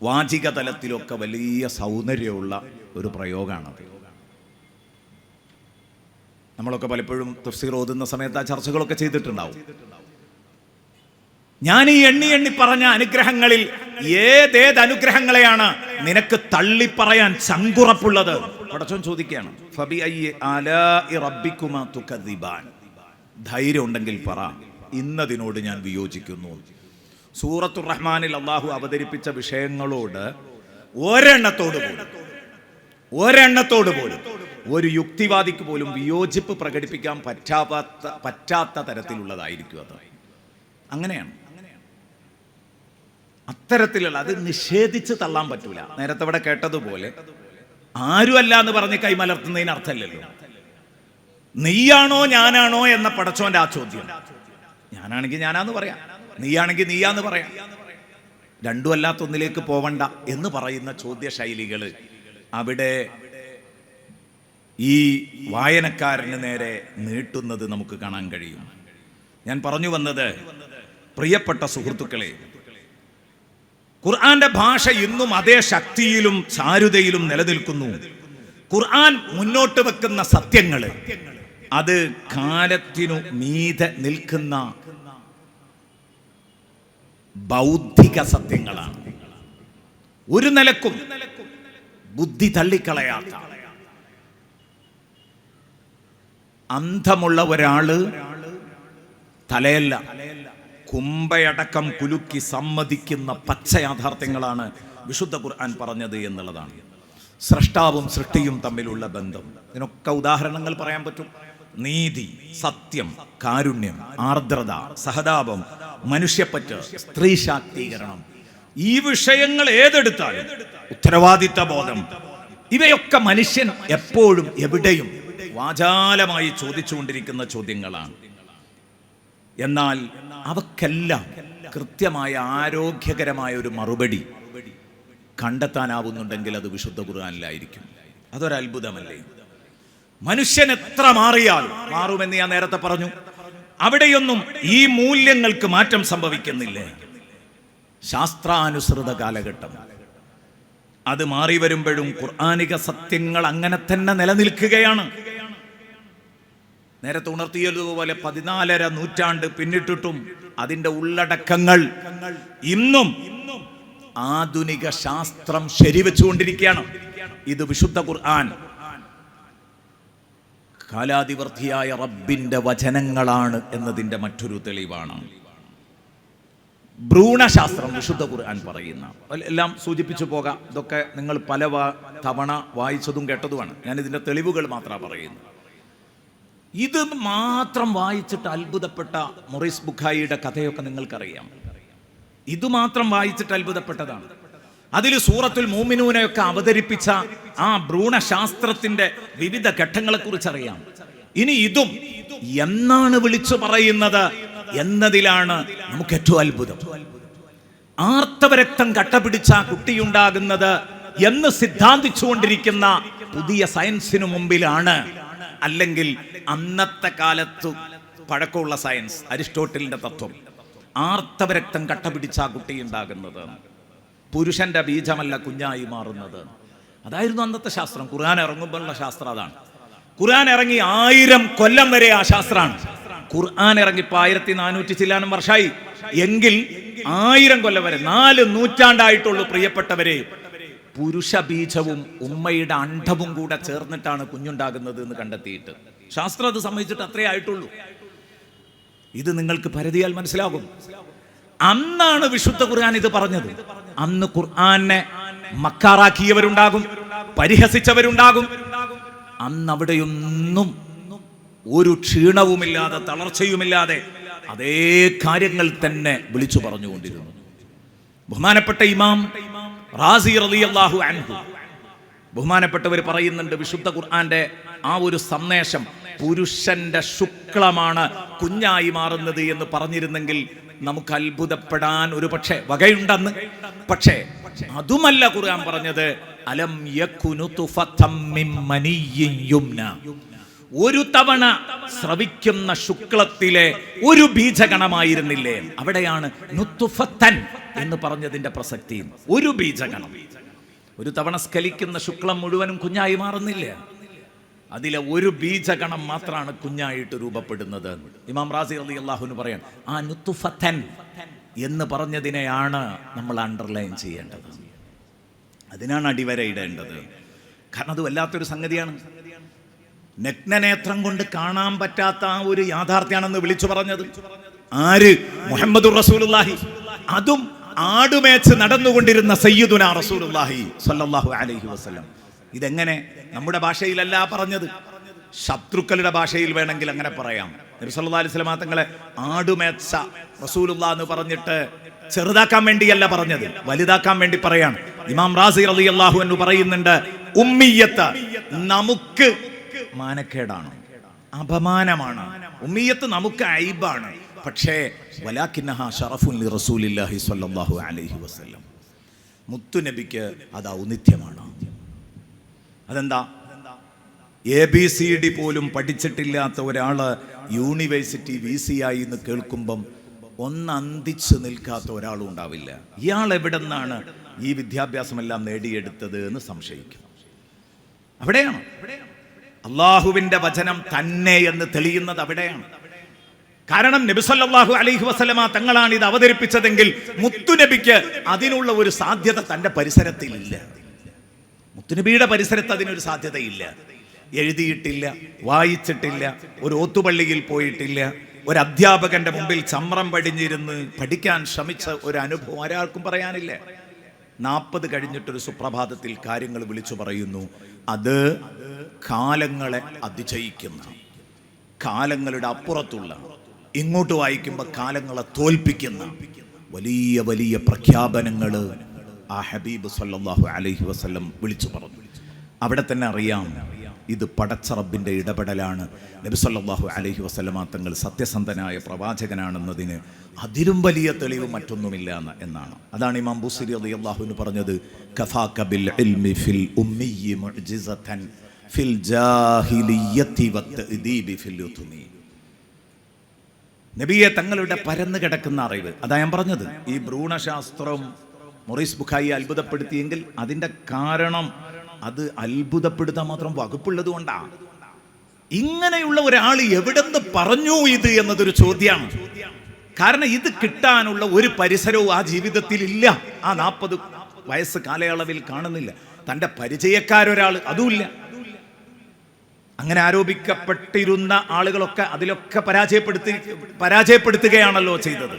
വാചിക തലത്തിലൊക്കെ വലിയ സൗന്ദര്യമുള്ള ഒരു പ്രയോഗമാണത്. നമ്മളൊക്കെ പലപ്പോഴും തഫ്സീർ ഓതുന്ന സമയത്ത് ആ ചർച്ചകളൊക്കെ ചെയ്തിട്ടുണ്ടാവും. ഞാൻ ഈ എണ്ണി പറഞ്ഞ അനുഗ്രഹങ്ങളിൽ ഏതേത് അനുഗ്രഹങ്ങളെയാണ് നിനക്ക് തള്ളിപ്പറയാൻ ചങ്കുറപ്പുള്ളത്? പടച്ചോൻ ചോദിക്കുകയാണ്. ഫബിഅയ്യി ആലാഇ റബ്ബിക്കുമാ തുകദ്ദിബാൻ. ധൈര്യം ഉണ്ടെങ്കിൽ പറ, ഇന്നതിനോട് ഞാൻ വിയോജിക്കുന്നു. സൂറത്തുർ റഹ്മാനിൽ അള്ളാഹു അവതരിപ്പിച്ച വിഷയങ്ങളോട് ഒരെണ്ണത്തോട് പോലും ഒരു യുക്തിവാദിക്ക് പോലും വിയോജിപ്പ് പ്രകടിപ്പിക്കാൻ പറ്റാത്ത തരത്തിലുള്ളതായിരിക്കും അത്. അങ്ങനെയാണ്. അത്തരത്തിലുള്ള, അത് നിഷേധിച്ച് തള്ളാൻ പറ്റൂല. നേരത്തെ ഇവിടെ കേട്ടതുപോലെ ആരുമല്ല എന്ന് പറഞ്ഞ് കൈമലർത്തുന്നതിന് അർത്ഥമില്ലല്ലോ. നീയാണോ ഞാനാണോ എന്ന പടച്ചോന്റെ ആ ചോദ്യം. ഞാനാണെങ്കിൽ ഞാനാന്ന് പറയാം, നീയാണെങ്കിൽ നീയാന്ന് പറയാം. രണ്ടും അല്ലാത്ത ഒന്നിലേക്ക് പോവണ്ട എന്ന് പറയുന്ന ചോദ്യ ശൈലികൾ അവിടെ ഈ വായനക്കാരന് നേരെ നീട്ടുന്നത് നമുക്ക് കാണാൻ കഴിയും. ഞാൻ പറഞ്ഞു വന്നത്, പ്രിയപ്പെട്ട സുഹൃത്തുക്കളെ, ഖുർആന്റെ ഭാഷ ഇന്നും അതേ ശക്തിയിലും ചാരുതയിലും നിലനിൽക്കുന്നു. ഖുർആൻ മുന്നോട്ട് വെക്കുന്ന സത്യങ്ങൾ അത് കാലത്തിനു മീതെ നിൽക്കുന്ന ബൗദ്ധിക സത്യങ്ങളാണ്. ഒരു നിലക്കും ബുദ്ധി തള്ളിക്കളയാത്ത, അന്ധമുള്ള ഒരാള് തലയല്ല കുമ്പയടക്കം കുലുക്കി സമ്മതിക്കുന്ന പച്ച യാഥാർത്ഥ്യങ്ങളാണ് വിശുദ്ധ ഖുർആൻ പറഞ്ഞത് എന്നുള്ളതാണ്. സ്രഷ്ടാവും സൃഷ്ടിയും തമ്മിലുള്ള ബന്ധം, ഇതിനൊക്കെ ഉദാഹരണങ്ങൾ പറയാൻ പറ്റും. നീതി, സത്യം, കാരുണ്യം, ആർദ്രത, സഹതാപം, മനുഷ്യപ്പറ്റ്, സ്ത്രീ ശാക്തീകരണം, ഈ വിഷയങ്ങൾ ഏതെടുത്താലും ഉത്തരവാദിത്ത ബോധം, ഇവയൊക്കെ മനുഷ്യൻ എപ്പോഴും എവിടെയും വാചാലമായി ചോദിച്ചുകൊണ്ടിരിക്കുന്ന ചോദ്യങ്ങളാണ്. എന്നാൽ അവക്കെല്ലാം കൃത്യമായ ആരോഗ്യകരമായ ഒരു മറുപടി കണ്ടെത്താനാവുന്നുണ്ടെങ്കിൽ അത് വിശുദ്ധ ഖുർആനിലായിരിക്കും. അതൊരത്ഭുതമല്ലേ? മനുഷ്യൻ എത്ര മാറിയാലും, മാറുമെന്ന് ഞാൻ നേരത്തെ പറഞ്ഞു, അവിടെയൊന്നും ഈ മൂല്യങ്ങൾക്ക് മാറ്റം സംഭവിക്കുന്നില്ലേ? ശാസ്ത്രാനുസൃത കാലഘട്ടം അത് മാറി വരുമ്പോഴും ഖുർആനിക സത്യങ്ങൾ അങ്ങനെ തന്നെ നിലനിൽക്കുകയാണ്. നേരത്തെ ഉണർത്തിയതുപോലെ 14 നൂറ്റാണ്ട് പിന്നിട്ടിട്ടും അതിൻ്റെ ഉള്ളടക്കങ്ങൾ ഇന്നും ആധുനിക ശാസ്ത്രം ശരിവെച്ചുകൊണ്ടിരിക്കുകയാണ്. ഇത് വിശുദ്ധ ഖുർആൻ കാലാതിവർത്തിയായ റബ്ബിന്റെ വചനങ്ങളാണ് എന്നതിൻ്റെ മറ്റൊരു തെളിവാണ്. ഭ്രൂണശാസ്ത്രം വിശുദ്ധ ഖുർആൻ പറയുന്ന എല്ലാം സൂചിപ്പിച്ചു പോകാം. ഇതൊക്കെ നിങ്ങൾ പല തവണ വായിച്ചതും കേട്ടതുമാണ്. ഞാൻ ഇതിൻ്റെ തെളിവുകൾ മാത്രമാണ് പറയുന്നത്. ഇത് മാത്രം വായിച്ചിട്ട് അത്ഭുതപ്പെട്ട മൊറീസ് ബുഖായിയുടെ കഥയൊക്കെ നിങ്ങൾക്കറിയാം. ഇത് മാത്രം വായിച്ചിട്ട് അത്ഭുതപ്പെട്ടതാണ്. അതിൽ സൂറത്തുൽ മൂമിനൂനയൊക്കെ അവതരിപ്പിച്ച ആ ഭ്രൂണശാസ്ത്രത്തിന്റെ വിവിധ ഘട്ടങ്ങളെക്കുറിച്ച് അറിയാം. ഇനി ഇതും എന്നാണ് വിളിച്ചു പറയുന്നത് എന്നതിലാണ് നമുക്ക് ഏറ്റവും അത്ഭുതം. ആർത്തവരക്തം കട്ടപിടിച്ച കുട്ടിയുണ്ടാകുന്നത് എന്ന് സിദ്ധാന്തിച്ചുകൊണ്ടിരിക്കുന്ന പുതിയ സയൻസിനു മുമ്പിലാണ്, അല്ലെങ്കിൽ അന്നത്തെ കാലത്ത് പഴക്കമുള്ള സയൻസ്, അരിസ്റ്റോട്ടലിന്റെ തത്വം, ആർത്തവരക്തം കട്ടപിടിച്ച കുട്ടി ഉണ്ടാകുന്നത് പുരുഷന്റെ ബീജമല്ല കുഞ്ഞായി മാറുന്നത്. അതായിരുന്നു അന്നത്തെ ശാസ്ത്രം. ഖുർആൻ ഇറങ്ങുമ്പോഴുള്ള ശാസ്ത്രം അതാണ്. ഖുർആൻ ഇറങ്ങി 1000 കൊല്ലം വരെ ആ ശാസ്ത്രമാണ്. ഖുർആൻ ഇറങ്ങിപ്പോ 1400 ചില്ലാനും വർഷമായി എങ്കിൽ 1000 കൊല്ലം വരെ 4 നൂറ്റാണ്ടായിട്ടുള്ളൂ പ്രിയപ്പെട്ടവരെ. പുരുഷ ബീജവും ഉമ്മയുടെ അണ്ഡവും കൂടെ ചേർന്നിട്ടാണ് കുഞ്ഞുണ്ടാകുന്നത് എന്ന് കണ്ടെത്തിയിട്ട് ശാസ്ത്രം അത് സമ്മതിച്ചിട്ട് അത്രേ ആയിട്ടുള്ളൂ. ഇത് നിങ്ങൾക്ക് പരിധിയാൽ മനസ്സിലാകും. അന്നാണ് വിശുദ്ധ ഖുർആൻ ഇത് പറഞ്ഞത്. അന്ന് ഖുർആനെ മക്കാറാക്കിയവരുണ്ടാകും, പരിഹസിച്ചവരുണ്ടാകും. അന്ന് അവിടെയൊന്നും ഒരു ക്ഷീണവുമില്ലാതെ തളർച്ചയുമില്ലാതെ അതേ കാര്യങ്ങൾ തന്നെ വിളിച്ചു പറഞ്ഞുകൊണ്ടിരുന്നു. ബഹുമാനപ്പെട്ട ഇമാം റാസി റളിയല്ലാഹു അൻഹു, ബഹുമാനപ്പെട്ടവർ പറയുന്നുണ്ട്, വിശുദ്ധ ഖുർആന്റെ ആ ഒരു സന്ദേശം പുരുഷന്റെ ശുക്ലമാണ് കുഞ്ഞായി മാറുന്നത് എന്ന് പറഞ്ഞിരുന്നെങ്കിൽ നമുക്ക് അത്ഭുതപ്പെടാൻ ഒരു പക്ഷേ വകയുണ്ടെന്ന്. പക്ഷേ അതുമല്ല ഖുർആൻ പറഞ്ഞത്. അലം യകുനു തുഫതം മിൻ മനിയ്യിൻ യുംന, ഒരു തവണ സ്രവിക്കുന്ന ശുക്ലത്തിലെ ഒരു ബീജഗണമായിരുന്നില്ലേ? അവിടെയാണ് നുത്ഫത്തൻ എന്ന് പറഞ്ഞതിന്റെ പ്രസക്തി. ഒരു ബീജഗണം, ഒരു തവണ സ്ഖലിക്കുന്ന ശുക്ലം മുഴുവനും കുഞ്ഞായി മാറുന്നില്ല. അതിലെ ഒരു ബീജഗണം മാത്രമാണ് കുഞ്ഞായിട്ട് രൂപപ്പെടുന്നത്. ഇമാം റാസി റളിയല്ലാഹു അൻഹു പറയാൻ, ആ നുത്ഫത്തൻ എന്ന് പറഞ്ഞതിനെയാണ് നമ്മൾ അണ്ടർലൈൻ ചെയ്യേണ്ടത്. അതിനാണ് അടിവരയിടേണ്ടത്. കാരണം അത് വല്ലാത്തൊരു സംഗതിയാണ്. നഗ്നനേത്രം കൊണ്ട് കാണാൻ പറ്റാത്ത ആ ഒരു യാഥാർത്ഥ്യമാണെന്ന് വിളിച്ചു പറഞ്ഞത് ആര്? മുഹമ്മദുർ റസൂലുള്ളാഹി. അതും ആടുമേച്ച് നടന്നുകൊണ്ടിരുന്ന സയ്യിദുനാ റസൂലുള്ളാഹി സ്വല്ലല്ലാഹു അലൈഹി വസല്ലം. ഇതെങ്ങനെ? നമ്മുടെ ഭാഷയിലല്ല പറഞ്ഞത്, ശത്രുക്കളുടെ ഭാഷയിൽ വേണമെങ്കിൽ അങ്ങനെ പറയാം. നബി സല്ലല്ലാഹു അലൈഹി വസല്ലം തങ്ങളെ ആടുമേച്ച റസൂലുള്ളാഹി എന്ന് പറഞ്ഞിട്ട് ചെറുതാക്കാൻ വേണ്ടിയല്ല പറഞ്ഞത്, വലുതാക്കാൻ വേണ്ടി പറയാണ്. ഇമാം റാസി റളിയല്ലാഹു അൻഹു പറയുന്നുണ്ട്, ഉമ്മിയത്ത് നമുക്ക് മാനക്കേടാണ്, അപമാനമാണ്. ഉമ്മിയത്ത് നമുക്ക് ഐബാണ്. പക്ഷേ വലാകിന്നഹാ ശറഫുൻ ലിറസൂലില്ലാഹി സ്വല്ലല്ലാഹു അലൈഹി വസല്ലം, മുത്തുനബിക്ക് അത് ഔന്നിത്യമാണ്. അതെന്താ? ABCD പോലും പഠിച്ചിട്ടില്ലാത്ത ഒരാള് യൂണിവേഴ്സിറ്റി VC ആയി എന്ന് കേൾക്കുമ്പം ഒന്നന്തിച്ച് നിൽക്കാത്ത ഒരാളും ഉണ്ടാവില്ല. ഇയാൾ എവിടെ നിന്നാണ് ഈ വിദ്യാഭ്യാസമെല്ലാം നേടിയെടുത്തത് എന്ന് സംശയിക്കും. അവിടെയാണ് അള്ളാഹുവിന്റെ വചനം തന്നെ എന്ന് തെളിയുന്നത്. അവിടെയാണ്. കാരണം നബി സല്ലല്ലാഹു അലൈഹി വസല്ലമ തങ്ങളാണ് ഇത് അവതരിപ്പിച്ചതെങ്കിൽ മുത്തുനബിക്ക് അതിനുള്ള ഒരു സാധ്യത തന്റെ പരിസരത്തിലില്ല. മുത്തുനബിയുടെ പരിസരത്ത് അതിനൊരു സാധ്യതയില്ല. എഴുതിയിട്ടില്ല, വായിച്ചിട്ടില്ല, ഒരു ഓത്തുപള്ളിയിൽ പോയിട്ടില്ല, ഒരു അധ്യാപകന്റെ മുമ്പിൽ ചമ്രം പടിഞ്ഞിരുന്ന് പഠിക്കാൻ ശ്രമിച്ച ഒരു അനുഭവം ഒരാൾക്കും പറയാനില്ല. 40 കഴിഞ്ഞിട്ടൊരു സുപ്രഭാതത്തിൽ കാര്യങ്ങൾ വിളിച്ചു പറയുന്നു. അത് കാലങ്ങളെ അതിജയിക്കുന്ന, കാലങ്ങളുടെ അപ്പുറത്തുള്ള, ഇങ്ങോട്ട് വായിക്കുമ്പോൾ കാലങ്ങളെ തോൽപ്പിക്കുന്ന വലിയ വലിയ പ്രഖ്യാപനങ്ങൾ ആ ഹബീബ് സല്ലല്ലാഹു അലൈഹി വസല്ലം വിളിച്ചു പറഞ്ഞു. അവിടെ തന്നെ അറിയാം ഇത് പടച്ച റബ്ബിൻ്റെ ഇടപെടലാണ്. നബി സല്ലല്ലാഹു അലൈഹി വസല്ലമ തങ്ങൾ സത്യസന്ധനായ പ്രവാചകനാണെന്നതിന് അതിലും വലിയ തെളിവ് മറ്റൊന്നുമില്ല എന്നാണ്. അതാണ് ഇമാം ബുസ്രി റളിയല്ലാഹു അൻഹു പറഞ്ഞത്, കഫാക ബിൽ ഇൽമി ഫിൽ ഉമ്മിയ്യി മുഅ്ജിസതൻ ഫിൽ ജാഹിലിയ്യതി വത്തഅദീബി ഫിൽ യുത്മി. നബിയെ തങ്ങളുടെ പരന്നു കിടക്കുന്ന അറിവ്, അതാ ഞാൻ പറഞ്ഞത്. ഈ ഭ്രൂണശാസ്ത്രം മൊറീസ് ബുഖായി അത്ഭുതപ്പെടുത്തിയെങ്കിൽ അതിൻ്റെ കാരണം അത് അത്ഭുതപ്പെടുത്താൻ മാത്രം വകുപ്പുള്ളത് കൊണ്ടാണ്. ഇങ്ങനെയുള്ള ഒരാൾ എവിടെന്ന് പറഞ്ഞു ഇത് എന്നതൊരു ചോദ്യമാണ്. കാരണം ഇത് കിട്ടാനുള്ള ഒരു പരിസരവും ആ ജീവിതത്തിൽ ഇല്ല. ആ 40 വയസ്സ് കാലയളവിൽ കാണുന്നില്ല. തൻ്റെ പരിചയക്കാരൊരാൾ അതുമില്ല. അങ്ങനെ ആരോപിക്കപ്പെട്ടിരുന്ന ആളുകളൊക്കെ അതിലൊക്കെ പരാജയപ്പെടുത്തുകയാണല്ലോ ചെയ്തത്.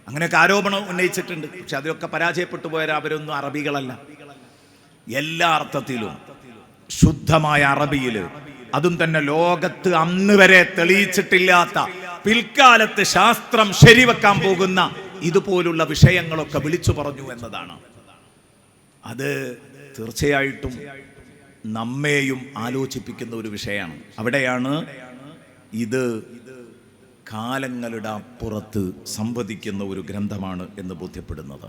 അങ്ങനെയൊക്കെ ആരോപണം ഉന്നയിച്ചിട്ടുണ്ട്. പക്ഷെ അതിലൊക്കെ പരാജയപ്പെട്ടു പോയാൽ അവരൊന്നും അറബികളല്ല. എല്ലാ അർത്ഥത്തിലും ശുദ്ധമായ അറബിയിൽ, അതും തന്നെ ലോകത്ത് അന്ന് വരെ തെളിയിച്ചിട്ടില്ലാത്ത, പിൽക്കാലത്ത് ശാസ്ത്രം ശരിവെക്കാൻ പോകുന്ന ഇതുപോലുള്ള വിഷയങ്ങളൊക്കെ വിളിച്ചു പറഞ്ഞു എന്നതാണ്. അത് തീർച്ചയായിട്ടും നമ്മെയും ആലോചിപ്പിക്കുന്ന ഒരു വിഷയമാണ്. അവിടെയാണ് ഇത് കാലങ്ങളുടെ അപ്പുറത്ത് സംവദിക്കുന്ന ഒരു ഗ്രന്ഥമാണ് എന്ന് ബോധ്യപ്പെടുന്നത്.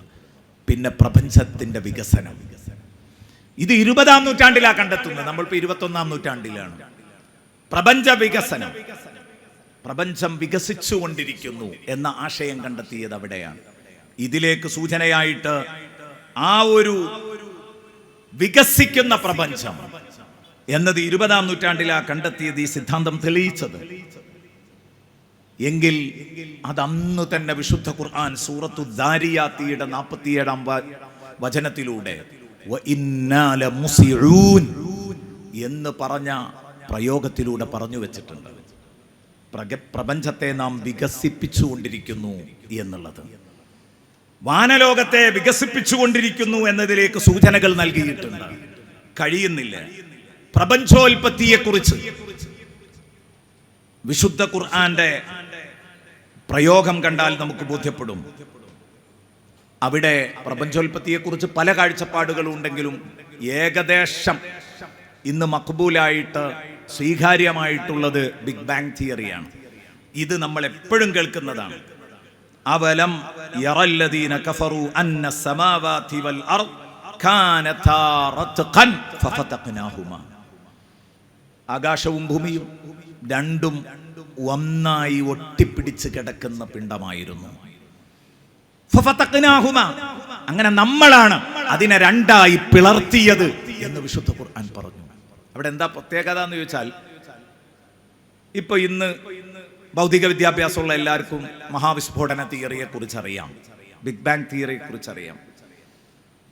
പിന്നെ പ്രപഞ്ചത്തിൻ്റെ വികസനം, ഇത് 20-ാം നൂറ്റാണ്ടിലാണ് കണ്ടെത്തുന്നത്. നമ്മളിപ്പോൾ 21-ാം നൂറ്റാണ്ടിലാണ്. പ്രപഞ്ച വികസനം, പ്രപഞ്ചം വികസിച്ചുകൊണ്ടിരിക്കുന്നു എന്ന ആശയം കണ്ടെത്തിയത് അവിടെയാണ്. ഇതിലേക്ക് സൂചനയായിട്ട് ആ ഒരു വികസിക്കുന്ന പ്രപഞ്ചം എന്നത് 20-ാം നൂറ്റാണ്ടിലാണ് കണ്ടെത്തിയത്, ഈ സിദ്ധാന്തം തെളിയിച്ചത്. എങ്കിൽ അതന്ന് തന്നെ വിശുദ്ധ ഖുർആൻ സൂറത്തു ദാരിയാത്തിയുടെ 47-ാം വചനത്തിലൂടെ എന്ന് പറഞ്ഞ പ്രയോഗത്തിലൂടെ പറഞ്ഞു വെച്ചിട്ടുണ്ട്. പ്രപഞ്ചത്തെ നാം വികസിപ്പിച്ചുകൊണ്ടിരിക്കുന്നു എന്നുള്ളത്, വാനലോകത്തെ വികസിപ്പിച്ചുകൊണ്ടിരിക്കുന്നു എന്നതിലേക്ക് സൂചനകൾ നൽകിയിട്ടുണ്ട്. കഴിയുന്നില്ല. പ്രപഞ്ചോൽപത്തിയെക്കുറിച്ച് വിശുദ്ധ ഖുർആന്റെ പ്രയോഗം കണ്ടാൽ നമുക്ക് ബോധ്യപ്പെടും. അവിടെ പ്രപഞ്ചോൽപത്തിയെക്കുറിച്ച് പല കാഴ്ചപ്പാടുകളും ഉണ്ടെങ്കിലും ഏകദേശം ഇന്ന് മഖ്ബൂലായിട്ട് സ്വീകാര്യമായിട്ടുള്ളത് ബിഗ് ബാങ് തിയറിയാണ്. ഇത് നമ്മൾ എപ്പോഴും കേൾക്കുന്നതാണ്. അവലം യറല്ലദീന കഫറു അന്ന സമാവാതി വൽ അർദ് കാനതാ റത്ഖൻ ഫഫതഖ്നാഹുമാ. ആകാശവും ഭൂമിയും രണ്ടും ഒന്നായി ഒട്ടിപ്പിടിച്ച് കിടക്കുന്ന പിണ്ഡമായിരുന്നു. ഫഫതഖ്നാഹുമാ, അങ്ങനെ നമ്മളാണ് അതിനെ രണ്ടായി പിളർത്തിയത് എന്ന് വിശുദ്ധ ഖുർആൻ പറഞ്ഞു. അവിടെ എന്താ പ്രത്യേകത എന്ന് ചോദിച്ചാൽ, ഇപ്പൊ ഇന്ന് ഭൗതിക വിദ്യാഭ്യാസമുള്ള എല്ലാവർക്കും മഹാവിസ്ഫോടന തിയറിയെ കുറിച്ച് അറിയാം, ബിഗ് ബാങ് തിയറിയെ കുറിച്ച് അറിയാം.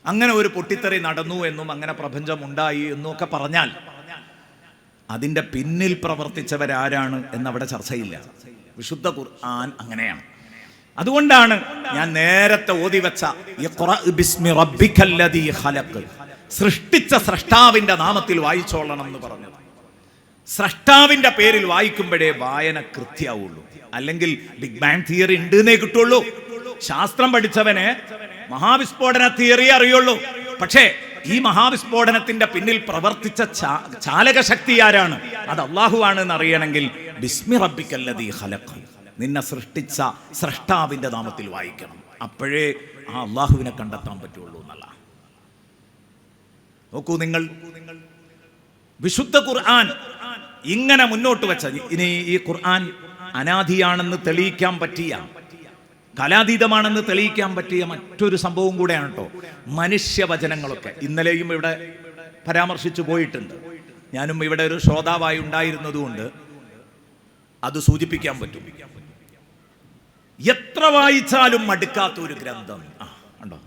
അങ്ങനെ ഒരു പൊട്ടിത്തെറി നടന്നു എന്നും അങ്ങനെ പ്രപഞ്ചം ഉണ്ടായി എന്നും ഒക്കെ പറഞ്ഞാൽ അതിൻ്റെ പിന്നിൽ പ്രവർത്തിച്ചവരാരാണ് എന്നവിടെ ചർച്ചയില്ല. വിശുദ്ധ ഖുർആൻ അങ്ങനെയാണ്. അതുകൊണ്ടാണ് ഞാൻ നേരത്തെ ഓതി വെച്ച സൃഷ്ടിച്ച സ്രഷ്ടാവിന്റെ നാമത്തിൽ വായിച്ചോളണം എന്ന് പറഞ്ഞത്. സ്രഷ്ടാവിന്റെ പേരിൽ വായിക്കുമ്പോഴേ വായന കൃത്യമാവുള്ളൂ. അല്ലെങ്കിൽ ബിഗ് ബാങ് തിയറി ഉണ്ട് എന്നേ കിട്ടുള്ളൂ. ശാസ്ത്രം പഠിച്ചവനെ മഹാവിസ്ഫോടന തിയറി അറിയുള്ളൂ. പക്ഷേ ഈ മഹാവിസ്ഫോടനത്തിന്റെ പിന്നിൽ പ്രവർത്തിച്ച ചാലക ശക്തി ആരാണ്, അത് അള്ളാഹു ആണ് എന്ന് അറിയണമെങ്കിൽ ബിസ്മി റബ്ബിക്കല്ലദീ ഖലഖ്, നിന്നെ സൃഷ്ടിച്ച സ്രഷ്ടാവിന്റെ നാമത്തിൽ വായിക്കണം. അപ്പോഴേ ആ അള്ളാഹുവിനെ കണ്ടെത്താൻ പറ്റുള്ളൂ എന്നല്ല. നോക്കൂ നിങ്ങൾ, വിശുദ്ധ ഖുർആൻ ഇങ്ങനെ മുന്നോട്ട് വെച്ച, ഇനി ഈ ഖുർആൻ അനാദിയാണെന്ന് തെളിയിക്കാൻ പറ്റിയ കാലാതീതമാണെന്ന് തെളിയിക്കാൻ പറ്റിയ മറ്റൊരു സംഭവം കൂടെയാണ് കേട്ടോ മനുഷ്യവചനങ്ങളൊക്കെ. ഇന്നലെയും ഇവിടെ പരാമർശിച്ചു പോയിട്ടുണ്ട്. ഞാനും ഇവിടെ ഒരു ശ്രോതാവായി ഉണ്ടായിരുന്നതുകൊണ്ട് അത് സൂചിപ്പിക്കാൻ പറ്റും. എത്ര വായിച്ചാലും മടുക്കാത്ത ഒരു ഗ്രന്ഥം ഉണ്ടോ?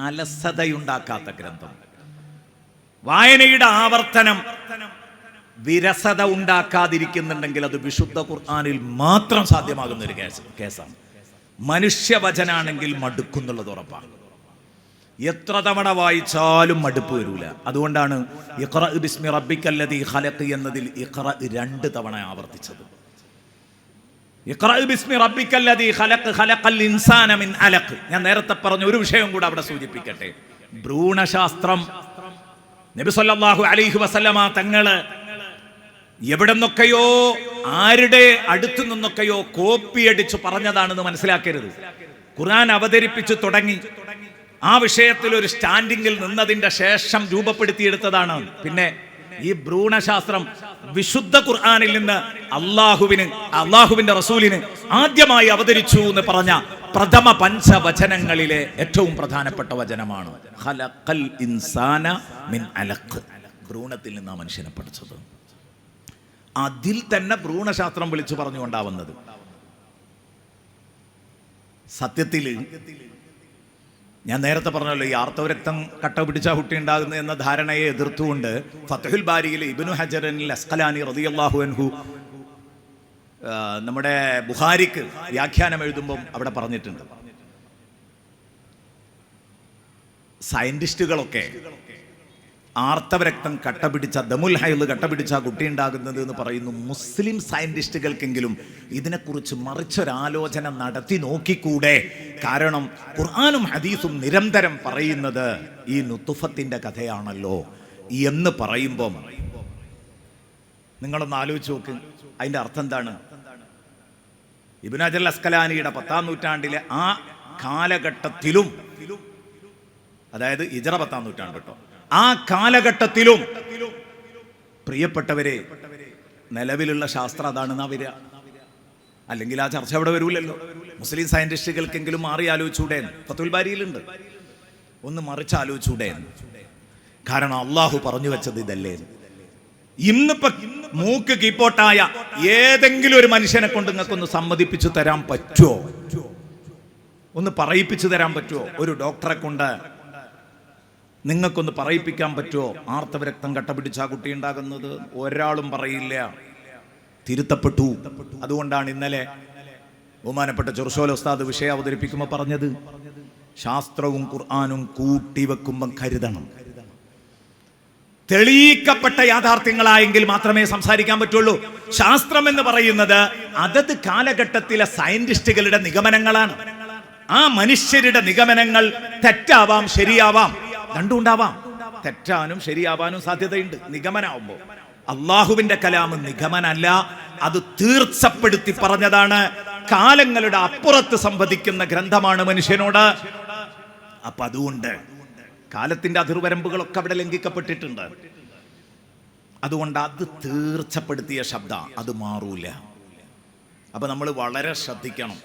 അലസതയുണ്ടാക്കാത്ത ഗ്രന്ഥം. വായനയുടെ ആവർത്തനം വിരസത ഉണ്ടാക്കാതിരിക്കുന്നുണ്ടെങ്കിൽ അത് വിശുദ്ധ ഖുർആനിൽ മാത്രം സാധ്യമാകുന്ന ഒരു കേസാണ്. മനുഷ്യവചനാണെങ്കിൽ മടുക്കുന്നുള്ളത് ഉറപ്പാണ്. എത്ര തവണ വായിച്ചാലും മടുപ്പ് വരൂല. അതുകൊണ്ടാണ് ഇഖ്റ ബിസ്മി റബ്ബിക്കല്ലദീ ഖലഖ് എന്നതിൽ ഇഖ്റ 2 തവണ ആവർത്തിച്ചത്. ഇഖ്റ ബിസ്മി റബ്ബിക്കല്ലദീ ഖലഖ് ഖലഖൽ ഇൻസാന മിൻ അലഖ്. ഞാൻ നേരത്തെ പറഞ്ഞ ഒരു വിഷയം കൂടെ അവിടെ സൂചിപ്പിക്കട്ടെ. ഭ്രൂണശാസ്ത്രം നബി സല്ലല്ലാഹു അലൈഹി വസല്ലമ തങ്ങള് എവിടെ നിന്നൊക്കെയോ ആരുടെ അടുത്തു നിന്നൊക്കെയോ കോപ്പിയടിച്ചു പറഞ്ഞതാണെന്ന് മനസ്സിലാക്കരുത്. ഖുർആൻ അവതരിപ്പിച്ചു തുടങ്ങി ആ വിഷയത്തിൽ ഒരു സ്റ്റാൻഡിങ്ങിൽ നിന്നതിന്റെ ശേഷം രൂപപ്പെടുത്തിയെടുത്തതാണ്. പിന്നെ ഈ ഭ്രൂണശാസ്ത്രം വിശുദ്ധ ഖുർആനിൽ നിന്ന് അള്ളാഹുവിന്റെ റസൂലിന് ആദ്യമായി അവതരിച്ചു എന്ന് പറഞ്ഞ പ്രഥമ പഞ്ചവചനങ്ങളിലെ ഏറ്റവും പ്രധാനപ്പെട്ട വചനമാണ് ഖലഖൽ ഇൻസാന മിൻ അലഖ്. ഭ്രൂണത്തിൽ നിന്നാണ് മനുഷ്യനെ പഠിച്ചത്. അതിൽ തന്നെ ഭ്രൂണശാസ്ത്രം വിളിച്ചു പറഞ്ഞുകൊണ്ടാവുന്നത്. സത്യത്തിൽ ഞാൻ നേരത്തെ പറഞ്ഞല്ലോ, ഈ ആർത്തവരക്തം കട്ട പിടിച്ച കുട്ടി ഉണ്ടാകുന്ന എന്ന ധാരണയെ എതിർത്തുകൊണ്ട് ഫത്ഹുൽ ബാരിയിൽ ഇബ്നു ഹജറിൽ അസ്ഖലാനി റളിയല്ലാഹു അൻഹു നമ്മുടെ ബുഖാരിക്ക് വ്യാഖ്യാനം എഴുതുമ്പം അവിടെ പറഞ്ഞിട്ടുണ്ട്, സയന്റിസ്റ്റുകളൊക്കെ ആർത്തവരക്തം കട്ടപിടിച്ച ദമുൽ ഹൈദ് കട്ടപിടിച്ച കുട്ടി ഉണ്ടാകുന്നത് എന്ന് പറയുന്നു. മുസ്ലിം സയന്റിസ്റ്റുകൾക്കെങ്കിലും ഇതിനെക്കുറിച്ച് മറിച്ചൊരാലോചന നടത്തി നോക്കിക്കൂടെ? കാരണം ഖുർആനും ഹദീസും നിരന്തരം പറയുന്നത് ഈ നുത്തുഫത്തിന്റെ കഥയാണല്ലോ എന്ന് പറയുമ്പം നിങ്ങളൊന്ന് ആലോചിച്ച് നോക്ക്. അതിന്റെ അർത്ഥം എന്താണ്? ഇബ്നു ഹജർ അസ്കലാനിയുടെ 10ാം നൂറ്റാണ്ടിലെ ആ കാലഘട്ടത്തിലും, അതായത് ഹിജ്റ 10ാം നൂറ്റാണ്ട് കേട്ടോ, ആ കാലഘട്ടത്തിലും പ്രിയപ്പെട്ടവരെ നിലവിലുള്ള ശാസ്ത്രം അതാണെന്നാ വരിക. അല്ലെങ്കിൽ ആ ചർച്ച അവിടെ വരൂലല്ലോ. മുസ്ലിം സയന്റിസ്റ്റുകൾക്കെങ്കിലും മാറി ആലോചിച്ചൂടെ? ഫത്ഹുൽ ബാരിയിലുണ്ട്. ഒന്ന് മറിച്ച് ആലോചിച്ചൂടെ? കാരണം അള്ളാഹു പറഞ്ഞു വെച്ചത് ഇതല്ലേ. ഇന്നിപ്പോ മൂക്ക് കീപ്പോട്ടായ ഏതെങ്കിലും ഒരു മനുഷ്യനെ കൊണ്ട് നിങ്ങൾക്കൊന്ന് സമ്മതിപ്പിച്ചു തരാൻ പറ്റുമോ? ഒന്ന് പറയിപ്പിച്ചു തരാൻ പറ്റുമോ? ഒരു ഡോക്ടറെ കൊണ്ട് നിങ്ങൾക്കൊന്ന് പറയിപ്പിക്കാൻ പറ്റുമോ ആർത്തവരക്തം കട്ടപിടിച്ച കുട്ടി ഉണ്ടാകുന്നത്? ഒരാളും പറയില്ല. തിരുത്തപ്പെട്ടു. അതുകൊണ്ടാണ് ഇന്നലെ ബഹുമാനപ്പെട്ട ചെറുശോല ഉസ്താദ് വിഷയം അവതരിപ്പിക്കുമ്പോൾ പറഞ്ഞത്, ശാസ്ത്രവും ഖുർആനും കൂട്ടിവെക്കുമ്പം കരുതണം. തെളിയിക്കപ്പെട്ട യാഥാർത്ഥ്യങ്ങളായെങ്കിൽ മാത്രമേ സംസാരിക്കാൻ പറ്റുള്ളൂ. ശാസ്ത്രം എന്ന് പറയുന്നത് അതത് കാലഘട്ടത്തിലെ സയന്റിസ്റ്റുകളുടെ നിഗമനങ്ങളാണ്. ആ മനുഷ്യരുടെ നിഗമനങ്ങൾ തെറ്റാവാം, ശരിയാവാം, രണ്ടും ഉണ്ടാവാം. തെറ്റാനും ശരിയാവാനും സാധ്യതയുണ്ട് നിഗമനാവുമ്പോൾ. അള്ളാഹുവിന്റെ കലാം നിഗമനല്ല, അത് തീർച്ചപ്പെടുത്തി പറഞ്ഞതാണ്. കാലങ്ങളുടെ അപ്പുറത്ത് സംവദിക്കുന്ന ഗ്രന്ഥമാണ് മനുഷ്യനോട്. അപ്പൊ അതുകൊണ്ട് കാലത്തിന്റെ അതിർവരമ്പുകളൊക്കെ അവിടെ ലംഘിക്കപ്പെട്ടിട്ടുണ്ട്. അതുകൊണ്ട് അത് തീർച്ചപ്പെടുത്തിയ ശബ്ദ അത് മാറൂല. അപ്പൊ നമ്മൾ വളരെ ശ്രദ്ധിക്കണം.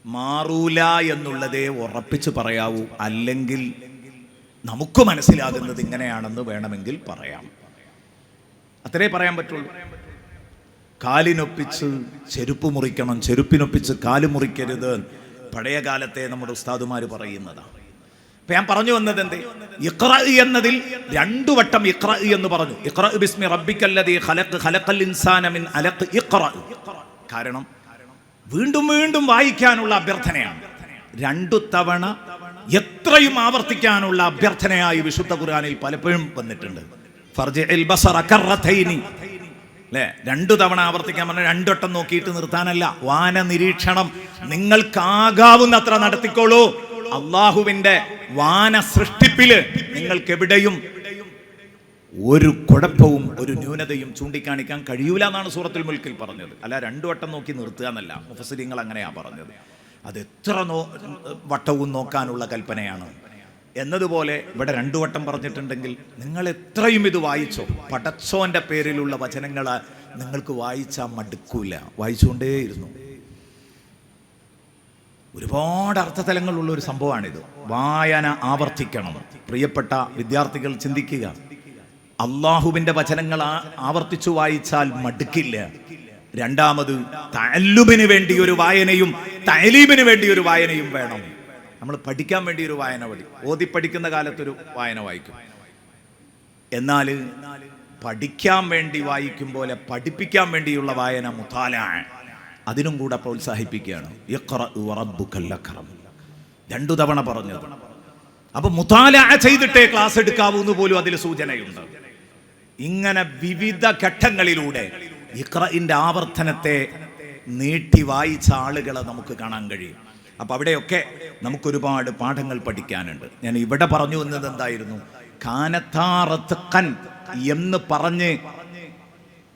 മാറൂല എന്നുള്ളതേ ഉറപ്പിച്ച് പറയാവൂ. അല്ലെങ്കിൽ നമുക്ക് മനസ്സിലാകുന്നത് ഇങ്ങനെയാണെന്ന് വേണമെങ്കിൽ പറയാം. അത്രേ പറയാൻ പറ്റുള്ളൂ. കാലിനൊപ്പിച്ച് ചെരുപ്പ് മുറിക്കണം, ചെരുപ്പിനൊപ്പിച്ച് കാല് മുറിക്കരുത് പഴയ കാലത്തെ നമ്മുടെ ഉസ്താദുമാര് പറയുന്നതാണ്. അപ്പൊ ഞാൻ പറഞ്ഞു വന്നത് എന്തേ? ഇഖ്റ എന്നതിൽ 2 വട്ടം ഇഖ്റ എന്ന് പറഞ്ഞു. ഇഖ്റ ബിസ്മി റബ്ബിക്കല്ലദീ ഖലഖ് ഖലഖൽ ഇൻസാന മിൻ അലഖ് ഇഖ്റ. കാരണം വീണ്ടും വീണ്ടും വായിക്കാനുള്ള അഭ്യർത്ഥനയാണ്. 2 തവണ എത്രയും ആവർത്തിക്കാനുള്ള അഭ്യർത്ഥനയായി വിശുദ്ധ ഖുർആനിൽ പലപ്പോഴും വന്നിട്ടുണ്ട്. ഫർജിഇൽ ബസറ കറതൈനി, അല്ലേ? 2 തവണ ആവർത്തിക്കാൻ പറഞ്ഞാൽ 2 വട്ടം നോക്കിയിട്ട് നിർത്താനല്ല. വാന നിരീക്ഷണം നിങ്ങൾക്കാകാവുന്നത്ര നടത്തിക്കോളൂ. അള്ളാഹുവിന്റെ വാന സൃഷ്ടിപ്പില് നിങ്ങൾക്ക് എവിടെയും ഒരു കുഴപ്പവും ഒരു ന്യൂനതയും ചൂണ്ടിക്കാണിക്കാൻ കഴിയൂല എന്നാണ് സൂറത്തുൽ മുൽക്കിൽ പറഞ്ഞത്. അല്ല 2 വട്ടം നോക്കി നിർത്തുക എന്നല്ല. മുഫസ്സിരീങ്ങൾ അങ്ങനെയാ പറഞ്ഞത്. അത് എത്ര വട്ടവും നോക്കാനുള്ള കൽപ്പനയാണ് എന്നതുപോലെ ഇവിടെ 2 വട്ടം പറഞ്ഞിട്ടുണ്ടെങ്കിൽ നിങ്ങൾ എത്രയും ഇത് വായിച്ചോ. പടച്ചോന്റെ പേരിലുള്ള വചനങ്ങൾ നിങ്ങൾക്ക് വായിച്ചാൽ മടുക്കൂല. വായിച്ചുകൊണ്ടേയിരുന്നു. ഒരുപാട് അർത്ഥതലങ്ങളുള്ള ഒരു സംഭവമാണിത്. വായന ആവർത്തിക്കണം. പ്രിയപ്പെട്ട വിദ്യാർത്ഥികൾ ചിന്തിക്കുക, അള്ളാഹുവിൻ്റെ വചനങ്ങൾ ആവർത്തിച്ചു വായിച്ചാൽ മടുക്കില്ല. രണ്ടാമത് തഅല്ലുമിന് വേണ്ടി ഒരു വായനയും തഅലീമിന് വേണ്ടി ഒരു വായനയും വേണം. നമ്മൾ പഠിക്കാൻ വേണ്ടി ഒരു വായന ഓതി പഠിക്കുന്ന കാലത്തൊരു വായന വായിക്കും. എന്നാൽ പഠിക്കാൻ വേണ്ടി വായിക്കും പോലെ പഠിപ്പിക്കാൻ വേണ്ടിയുള്ള വായന മുതാല, അതിനും കൂടെ പ്രോത്സാഹിപ്പിക്കുകയാണ്. ഇഖ്റഉ വറബ്ബുക്കൽ അക്രം 2 തവണ പറഞ്ഞത്. അപ്പൊ മുതാല ചെയ്തിട്ടേ ക്ലാസ് എടുക്കാവൂ എന്ന് പോലും അതിൽ സൂചനയുണ്ട്. ഇങ്ങനെ വിവിധ ഘട്ടങ്ങളിലൂടെ ഇഖ്റഇന്റെ ആവർത്തനത്തെ നീട്ടി വായിച്ച ആളുകളെ നമുക്ക് കാണാൻ കഴിയും. അപ്പൊ അവിടെയൊക്കെ നമുക്കൊരുപാട് പാഠങ്ങൾ പഠിക്കാനുണ്ട്. ഞാൻ ഇവിടെ പറഞ്ഞു വന്നത് എന്തായിരുന്നു? കാനത്താറത്കൻ എന്ന് പറഞ്ഞ്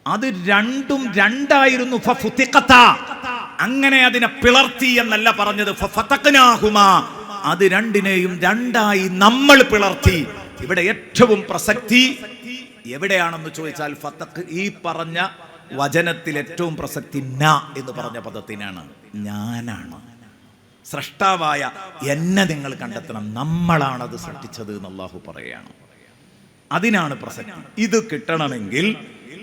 അത് രണ്ടും രണ്ടായിരുന്നു. അങ്ങനെ അതിനെ പിളർത്തി എന്നല്ല പറഞ്ഞത്. അത് രണ്ടിനെയും രണ്ടായി നമ്മൾ പിളർത്തി. ഇവിടെ ഏറ്റവും പ്രസക്തി എവിടെയാണെന്ന് ചോദിച്ചാൽ ഈ പറഞ്ഞ വചനത്തിൽ ഏറ്റവും പ്രസക്തി ന എന്ന് പറഞ്ഞ പദത്തിനാണ്. ഞാനാണ് സ്രഷ്ടാവായ എന്നെ നിങ്ങൾ കണ്ടെത്തണം, നമ്മളാണത് സൃഷ്ടിച്ചത് എന്ന് അല്ലാഹു പറയുകയാണ്. അതിനാണ് പ്രസക്തി. ഇത് കിട്ടണമെങ്കിൽ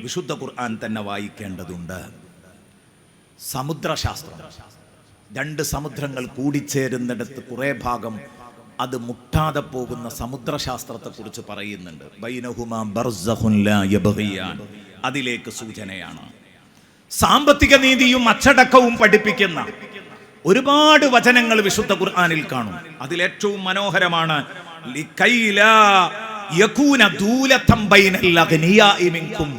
വിശുദ്ധ ഖുർആൻ തന്നെ വായിക്കേണ്ടതുണ്ട്. സമുദ്രശാസ്ത്രം, 2 സമുദ്രങ്ങൾ കൂടിച്ചേരുന്നിടത്ത് കുറെ ഭാഗം അത് മുട്ടാതെ പോകുന്ന സമുദ്രശാസ്ത്രത്തെ കുറിച്ച് പറയുന്നുണ്ട്. ബൈനഹുമാ ബർസഖുൻ ലാ യബ്ഗിയാൻ, അതിലേക്ക് സൂചനയാണ്. സാമ്പത്തിക നീതിയും അച്ചടക്കവും പഠിപ്പിക്കുന്ന ഒരുപാട് വചനങ്ങൾ വിശുദ്ധ ഖുർആനിൽ കാണും. അതിലേറ്റവും മനോഹരമാണ് ലികൈലാ യകൂന ദൂലതം ബൈനൽ അഗ്നിയാഇ മിൻകും,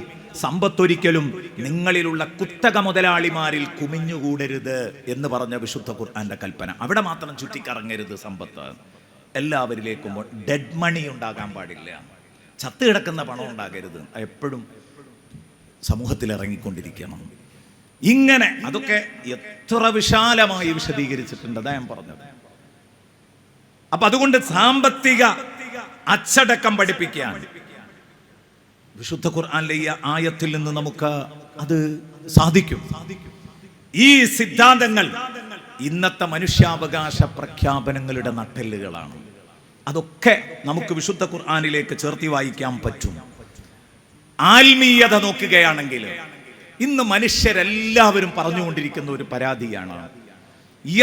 സമ്പത്തൊരിക്കലും നിങ്ങളിലുള്ള കുത്തക മുതലാളിമാരിൽ കുമിഞ്ഞുകൂടരുത് എന്ന് പറഞ്ഞ വിശുദ്ധ ഖുർആന്റെ കൽപ്പന. അവിടെ മാത്രം ചുറ്റിക്കറങ്ങരുത് സമ്പത്ത്, എല്ലാവരിലേക്കും. ഡെഡ് മണി ഉണ്ടാകാൻ പാടില്ല, ചത്ത് കിടക്കുന്ന പണം ഉണ്ടാകരുത്, എപ്പോഴും സമൂഹത്തിൽ ഇറങ്ങിക്കൊണ്ടിരിക്കണം. ഇങ്ങനെ അതൊക്കെ എത്ര വിശാലമായി വിശദീകരിച്ചിട്ടുണ്ട്, അതാ ഞാൻ പറഞ്ഞത്. അപ്പൊ അതുകൊണ്ട് സാമ്പത്തിക അച്ചടക്കം പഠിപ്പിക്കാൻ വിശുദ്ധ ഖുർആനിലെ ഈ ആയത്തിൽ നിന്ന് നമുക്ക് അത് സാധിക്കും. ഈ സിദ്ധാന്തങ്ങൾ ഇന്നത്തെ മനുഷ്യാവകാശ പ്രഖ്യാപനങ്ങളുടെ നട്ടെല്ലുകളാണ്. അതൊക്കെ നമുക്ക് വിശുദ്ധ ഖുർആനിലേക്ക് ചേർത്തി വായിക്കാൻ പറ്റും. ആത്മീയത നോക്കുകയാണെങ്കിൽ ഇന്ന് മനുഷ്യരെല്ലാവരും പറഞ്ഞുകൊണ്ടിരിക്കുന്ന ഒരു പരാതിയാണ്,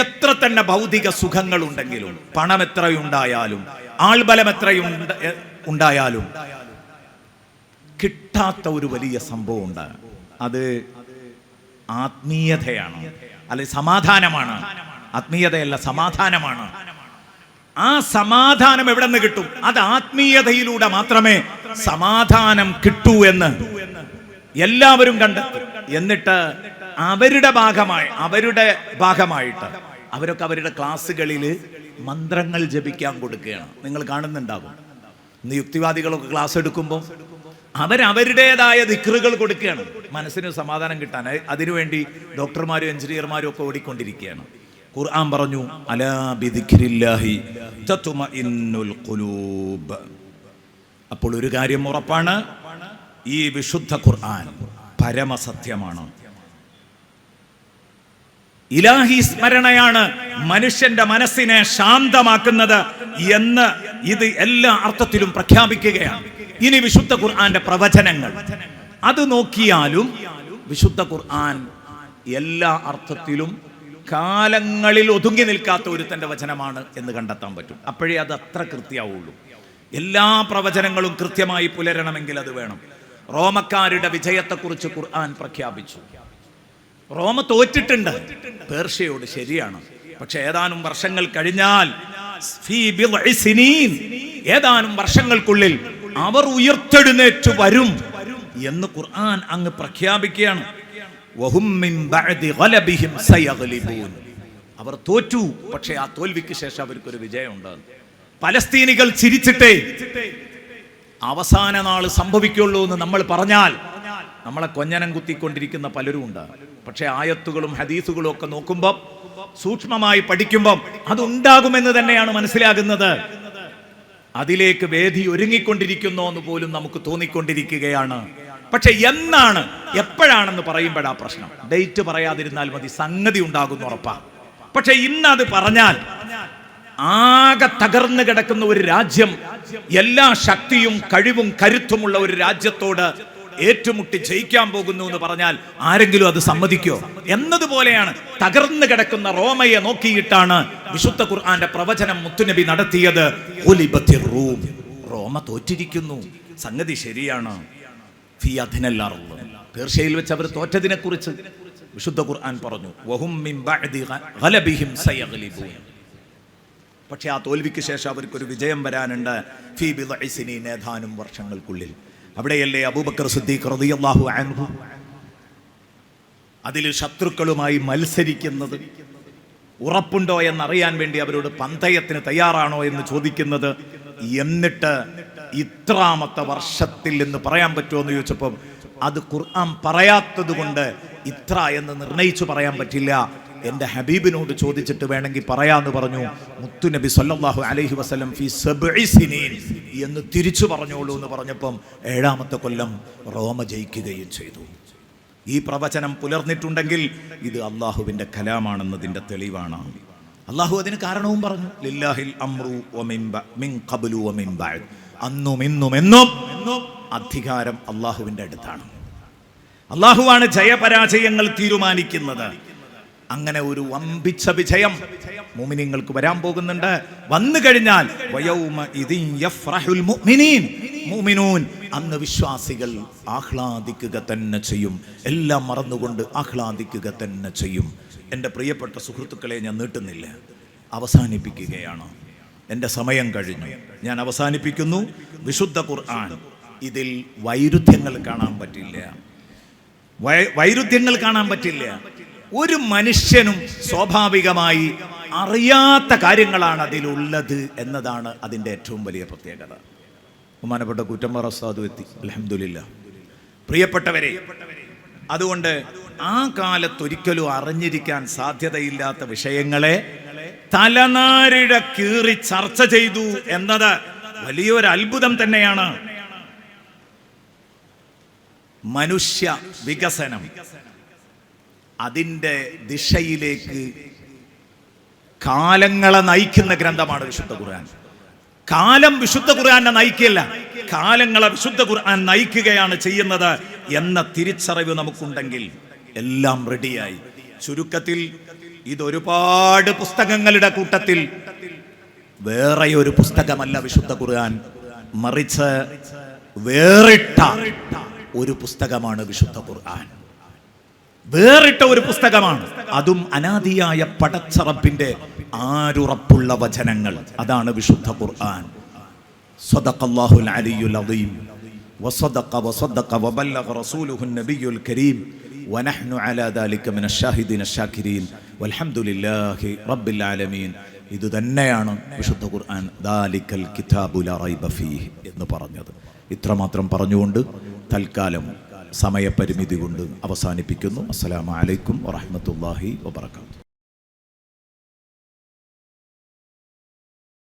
എത്ര തന്നെ ഭൗതിക സുഖങ്ങൾ ഉണ്ടെങ്കിലും, പണം എത്രയുണ്ടായാലും, ആൾബലം എത്രയുണ്ടായാലും കിട്ടാത്ത ഒരു വലിയ സംഭവം ഉണ്ട്. അത് ആത്മീയതയാണ്, അല്ലെ സമാധാനമാണ്. ആത്മീയതയല്ല, സമാധാനമാണ്. ആ സമാധാനം എവിടെ നിന്ന് കിട്ടും? അത് ആത്മീയതയിലൂടെ മാത്രമേ സമാധാനം കിട്ടൂ എന്ന് എല്ലാവരും കണ്ടെത്തും. എന്നിട്ട് അവരുടെ ഭാഗമായിട്ട് അവരൊക്കെ അവരുടെ ക്ലാസ്സുകളിൽ മന്ത്രങ്ങൾ ജപിക്കാൻ കൊടുക്കുകയാണ്. നിങ്ങൾ കാണുന്നുണ്ടാകും, ഇന്ന് യുക്തിവാദികളൊക്കെ ക്ലാസ് എടുക്കുമ്പോൾ അവരവരുടേതായ ദിക്റുകൾ കൊടുക്കുകയാണ് മനസ്സിന് സമാധാനം കിട്ടാൻ. അതിനുവേണ്ടി ഡോക്ടർമാരും എഞ്ചിനീയർമാരും ഒക്കെ ഓടിക്കൊണ്ടിരിക്കുകയാണ്. ഖുർആൻ പറഞ്ഞു, അലാ ബിദിക്രില്ലാഹി തത്മഇന്നുൽ ഖുലൂബ്. അപ്പോൾ ഒരു കാര്യം ഉറപ്പാണ്, ഈ വിശുദ്ധ ഖുർആൻ പരമസത്യമാണ്. ഇലാഹി സ്മരണയാണ് മനുഷ്യന്റെ മനസ്സിനെ ശാന്തമാക്കുന്നത് എന്ന് ഇത് എല്ലാ അർത്ഥത്തിലും പ്രഖ്യാപിക്കുകയാണ്. ഇനി വിശുദ്ധ ഖുർആന്റെ പ്രവചനങ്ങൾ അത് നോക്കിയാലും വിശുദ്ധ ഖുർആൻ എല്ലാ അർത്ഥത്തിലും കാലങ്ങളിൽ ഒതുങ്ങി നിൽക്കാത്ത ഒരുത്തന്റെ വചനമാണ് എന്ന് കണ്ടെത്താൻ പറ്റും. അപ്പോഴേ അത് അത്ര കൃത്യമാവുള്ളൂ. എല്ലാ പ്രവചനങ്ങളും കൃത്യമായി പുലരണമെങ്കിൽ അത് വേണം. റോമക്കാരുടെ വിജയത്തെക്കുറിച്ച് ഖുർആൻ പ്രഖ്യാപിച്ചു. റോമ തോറ്റിട്ടുണ്ട് പേർഷ്യയോട്, ശരിയാണ്. പക്ഷെ ഏതാനും വർഷങ്ങൾ കഴിഞ്ഞാൽ, ഏതാനും വർഷങ്ങൾക്കുള്ളിൽ അവർ ഉയർത്തെഴുന്നേറ്റ് വരും എന്ന് ഖുർആൻ അങ്ങ് പ്രഖ്യാപിക്കുകയാണ്. അവർ തോറ്റു, പക്ഷെ ആ തോൽവിക്ക് ശേഷം അവർക്കൊരു വിജയമുണ്ട്. പലസ്തീനികൾ ചിരിച്ചിട്ടേ അവസാന നാള് സംഭവിക്കുള്ളൂ എന്ന് നമ്മൾ പറഞ്ഞാൽ നമ്മളെ കൊഞ്ഞനം കുത്തിക്കൊണ്ടിരിക്കുന്ന പലരും ഉണ്ട്. പക്ഷെ ആയത്തുകളും ഹദീസുകളും ഒക്കെ നോക്കുമ്പോൾ, സൂക്ഷ്മമായി പഠിക്കുമ്പോൾ അതുണ്ടാകുമെന്ന് തന്നെയാണ് മനസ്സിലാകുന്നത്. അതിലേക്ക് വേദി ഒരുങ്ങിക്കൊണ്ടിരിക്കുന്നു എന്ന് പോലും നമുക്ക് തോന്നിക്കൊണ്ടിരിക്കുകയാണ്. പക്ഷെ എപ്പോഴാണെന്ന് പറയുമ്പോഴാ പ്രശ്നം. ഡേറ്റ് പറയാതിരുന്നാൽ മതി, സംഗതി ഉണ്ടാകുന്ന ഉറപ്പാ. പക്ഷെ ഇന്ന് അത് പറഞ്ഞാൽ ആകെ തകർന്നു കിടക്കുന്ന ഒരു രാജ്യം, എല്ലാ ശക്തിയും കഴിവും കരുത്തുമുള്ള ഒരു രാജ്യത്തോട് ഏറ്റുമുട്ടി ജയിക്കാൻ പോകുന്നു എന്ന് പറഞ്ഞാൽ ആരെങ്കിലും അത് സമ്മതിക്കോ? എന്നതുപോലെയാണ് തകർന്നു കിടക്കുന്ന റോമയെ നോക്കിയിട്ടാണ് വിശുദ്ധ ഖുർആന്റെ പ്രവചനം മുത്തുനബി നടത്തിയത്. റോമ തോറ്റിരിക്കുന്നു, സംഗതി ശരിയാണ്. പേർഷ്യയിൽ വെച്ച് അവർ തോറ്റതിനെ കുറിച്ച് വിശുദ്ധ ഖുർആൻ പറഞ്ഞു, പക്ഷെ ആ തോൽവിക്ക് ശേഷം അവർക്കൊരു വിജയം വരാനുണ്ട്. ഏതാനും വർഷങ്ങൾക്കുള്ളിൽ. അവിടെയല്ലേ അബൂബക്കർ സിദ്ദീഖ് റളിയല്ലാഹു അൻഹു അതിൽ ശത്രുക്കളുമായി മത്സരിക്കുന്നത്? ഉറപ്പുണ്ടോ എന്നറിയാൻ വേണ്ടി അവരോട് പന്തയത്തിന് തയ്യാറാണോ എന്ന് ചോദിക്കുന്നത്. എന്നിട്ട് ഇത്രാമത്തെ വർഷത്തിൽ എന്ന് പറയാൻ പറ്റുമോ എന്ന് ചോദിച്ചപ്പോൾ അത് ഖുർആൻ പറയാത്തത് കൊണ്ട് ഇത്ര എന്ന് നിർണയിച്ചു പറയാൻ പറ്റില്ല, എൻ്റെ ഹബീബിനോട് ചോദിച്ചിട്ട് വേണമെങ്കിൽ പറയാന്ന് പറഞ്ഞു. മുത്തുനബി സല്ലല്ലാഹു അലൈഹി വസല്ലം ഫീ സബ്ഇ സിനീൻ എന്ന് തിരിച്ചു പറഞ്ഞോളൂ എന്ന് പറഞ്ഞപ്പം 7ാമത്തെ കൊല്ലം റോമ ജയിക്കുകയും ചെയ്തു. ഈ പ്രവചനം പുലർന്നിട്ടുണ്ടെങ്കിൽ ഇത് അള്ളാഹുവിൻ്റെ കലാമാണെന്നതിൻ്റെ തെളിവാണ്. അള്ളാഹു അതിന് കാരണവും പറഞ്ഞു. ലില്ലാഹിൽ അംറു മിൻ ഖബ്ലു വമിൻ ബഅദ്. അന്നും ഇന്നും എന്നും അധികാരം അള്ളാഹുവിൻ്റെ അടുത്താണ്. അള്ളാഹുവാണ് ജയപരാജയങ്ങൾ തീരുമാനിക്കുന്നത്. അങ്ങനെ ഒരു വമ്പിച്ച വിജയം മുഅ്മിനീങ്ങൾക്ക് വരാൻ പോകുന്നുണ്ട്. വന്നു കഴിഞ്ഞാൽ അന്ന് വിശ്വാസികൾ ആഹ്ലാദിക്കുക തന്നെ ചെയ്യും. എല്ലാം മറന്നുകൊണ്ട് ആഹ്ലാദിക്കുക തന്നെ ചെയ്യും. എൻ്റെ പ്രിയപ്പെട്ട സുഹൃത്തുക്കളെ, ഞാൻ നീട്ടുന്നില്ല, അവസാനിപ്പിക്കുകയാണ്. എൻ്റെ സമയം കഴിഞ്ഞു, ഞാൻ അവസാനിപ്പിക്കുന്നു. വിശുദ്ധ ഖുർആൻ ഇതിൽ വൈരുദ്ധ്യങ്ങൾ കാണാൻ പറ്റില്ല. വൈരുദ്ധ്യങ്ങൾ കാണാൻ പറ്റില്ല. ഒരു മനുഷ്യനും സ്വാഭാവികമായി അറിയാത്ത കാര്യങ്ങളാണ് അതിലുള്ളത് എന്നതാണ് അതിൻ്റെ ഏറ്റവും വലിയ പ്രത്യേകത. ബഹുമാനപ്പെട്ട കൂറ്റമ്പാറ ഉസ്താദ് എത്തി, അൽഹംദുലില്ലാഹ്. പ്രിയപ്പെട്ടവരെ, അതുകൊണ്ട് ആ കാലത്തൊരിക്കലും അറിഞ്ഞിരിക്കാൻ സാധ്യതയില്ലാത്ത വിഷയങ്ങളെ തലനാരിഴ കീറി ചർച്ച ചെയ്തു എന്നത് വലിയൊരു അത്ഭുതം തന്നെയാണ്. മനുഷ്യ വികസനം, അതിൻ്റെ ദിശയിലേക്ക് കാലങ്ങളെ നയിക്കുന്ന ഗ്രന്ഥമാണ് വിശുദ്ധ ഖുർആൻ. കാലം വിശുദ്ധ ഖുർആനെ നയിക്കില്ല, കാലങ്ങളെ വിശുദ്ധ ഖുർആൻ നയിക്കുകയാണ് ചെയ്യുന്നത് എന്ന തിരിച്ചറിവ് നമുക്കുണ്ടെങ്കിൽ എല്ലാം റെഡിയായി. ചുരുക്കത്തിൽ ഇതൊരുപാട് പുസ്തകങ്ങളുടെ കൂട്ടത്തിൽ വേറെ ഒരു പുസ്തകമല്ല വിശുദ്ധ ഖുർആൻ, മറിച്ച് വേറിട്ട ഒരു പുസ്തകമാണ് വിശുദ്ധ ഖുർആൻ. വേറിട്ട ഒരു പുസ്തകമാണ്. അതും അനാദിയായ പടച്ച റബ്ബിന്റെ ആരുറപ്പുള്ള വചനങ്ങൾ. അതാണ് വിശുദ്ധ ഖുർആൻ. സ്വദഖല്ലാഹുൽ അലിയ്യുൽ അദീം വസദഖ വബല്ലഗ റസൂലുഹുൻ നബിയ്യുൽ കരീം വനഹ്നു അലാ ദാലിക മിനശ് ഷാഹിദീന ശാകിരീൻ വൽഹംദുലില്ലാഹി റബ്ബിൽ ആലമീൻ. ഇത് തന്നെയാണ് വിശുദ്ധ ഖുർആൻ ദാലിക്കൽ കിതാബു ലാ റൈബ ഫീഹി എന്ന് പറഞ്ഞത്. ഇത്രമാത്രം പറഞ്ഞുകൊണ്ട് തൽക്കാലം സമയപരിമിതി കൊണ്ട് അവസാനിപ്പിക്കുന്നു. അസ്സലാമു അലൈക്കും വറഹ്മത്തുള്ളാഹി വബറകാതുഹു.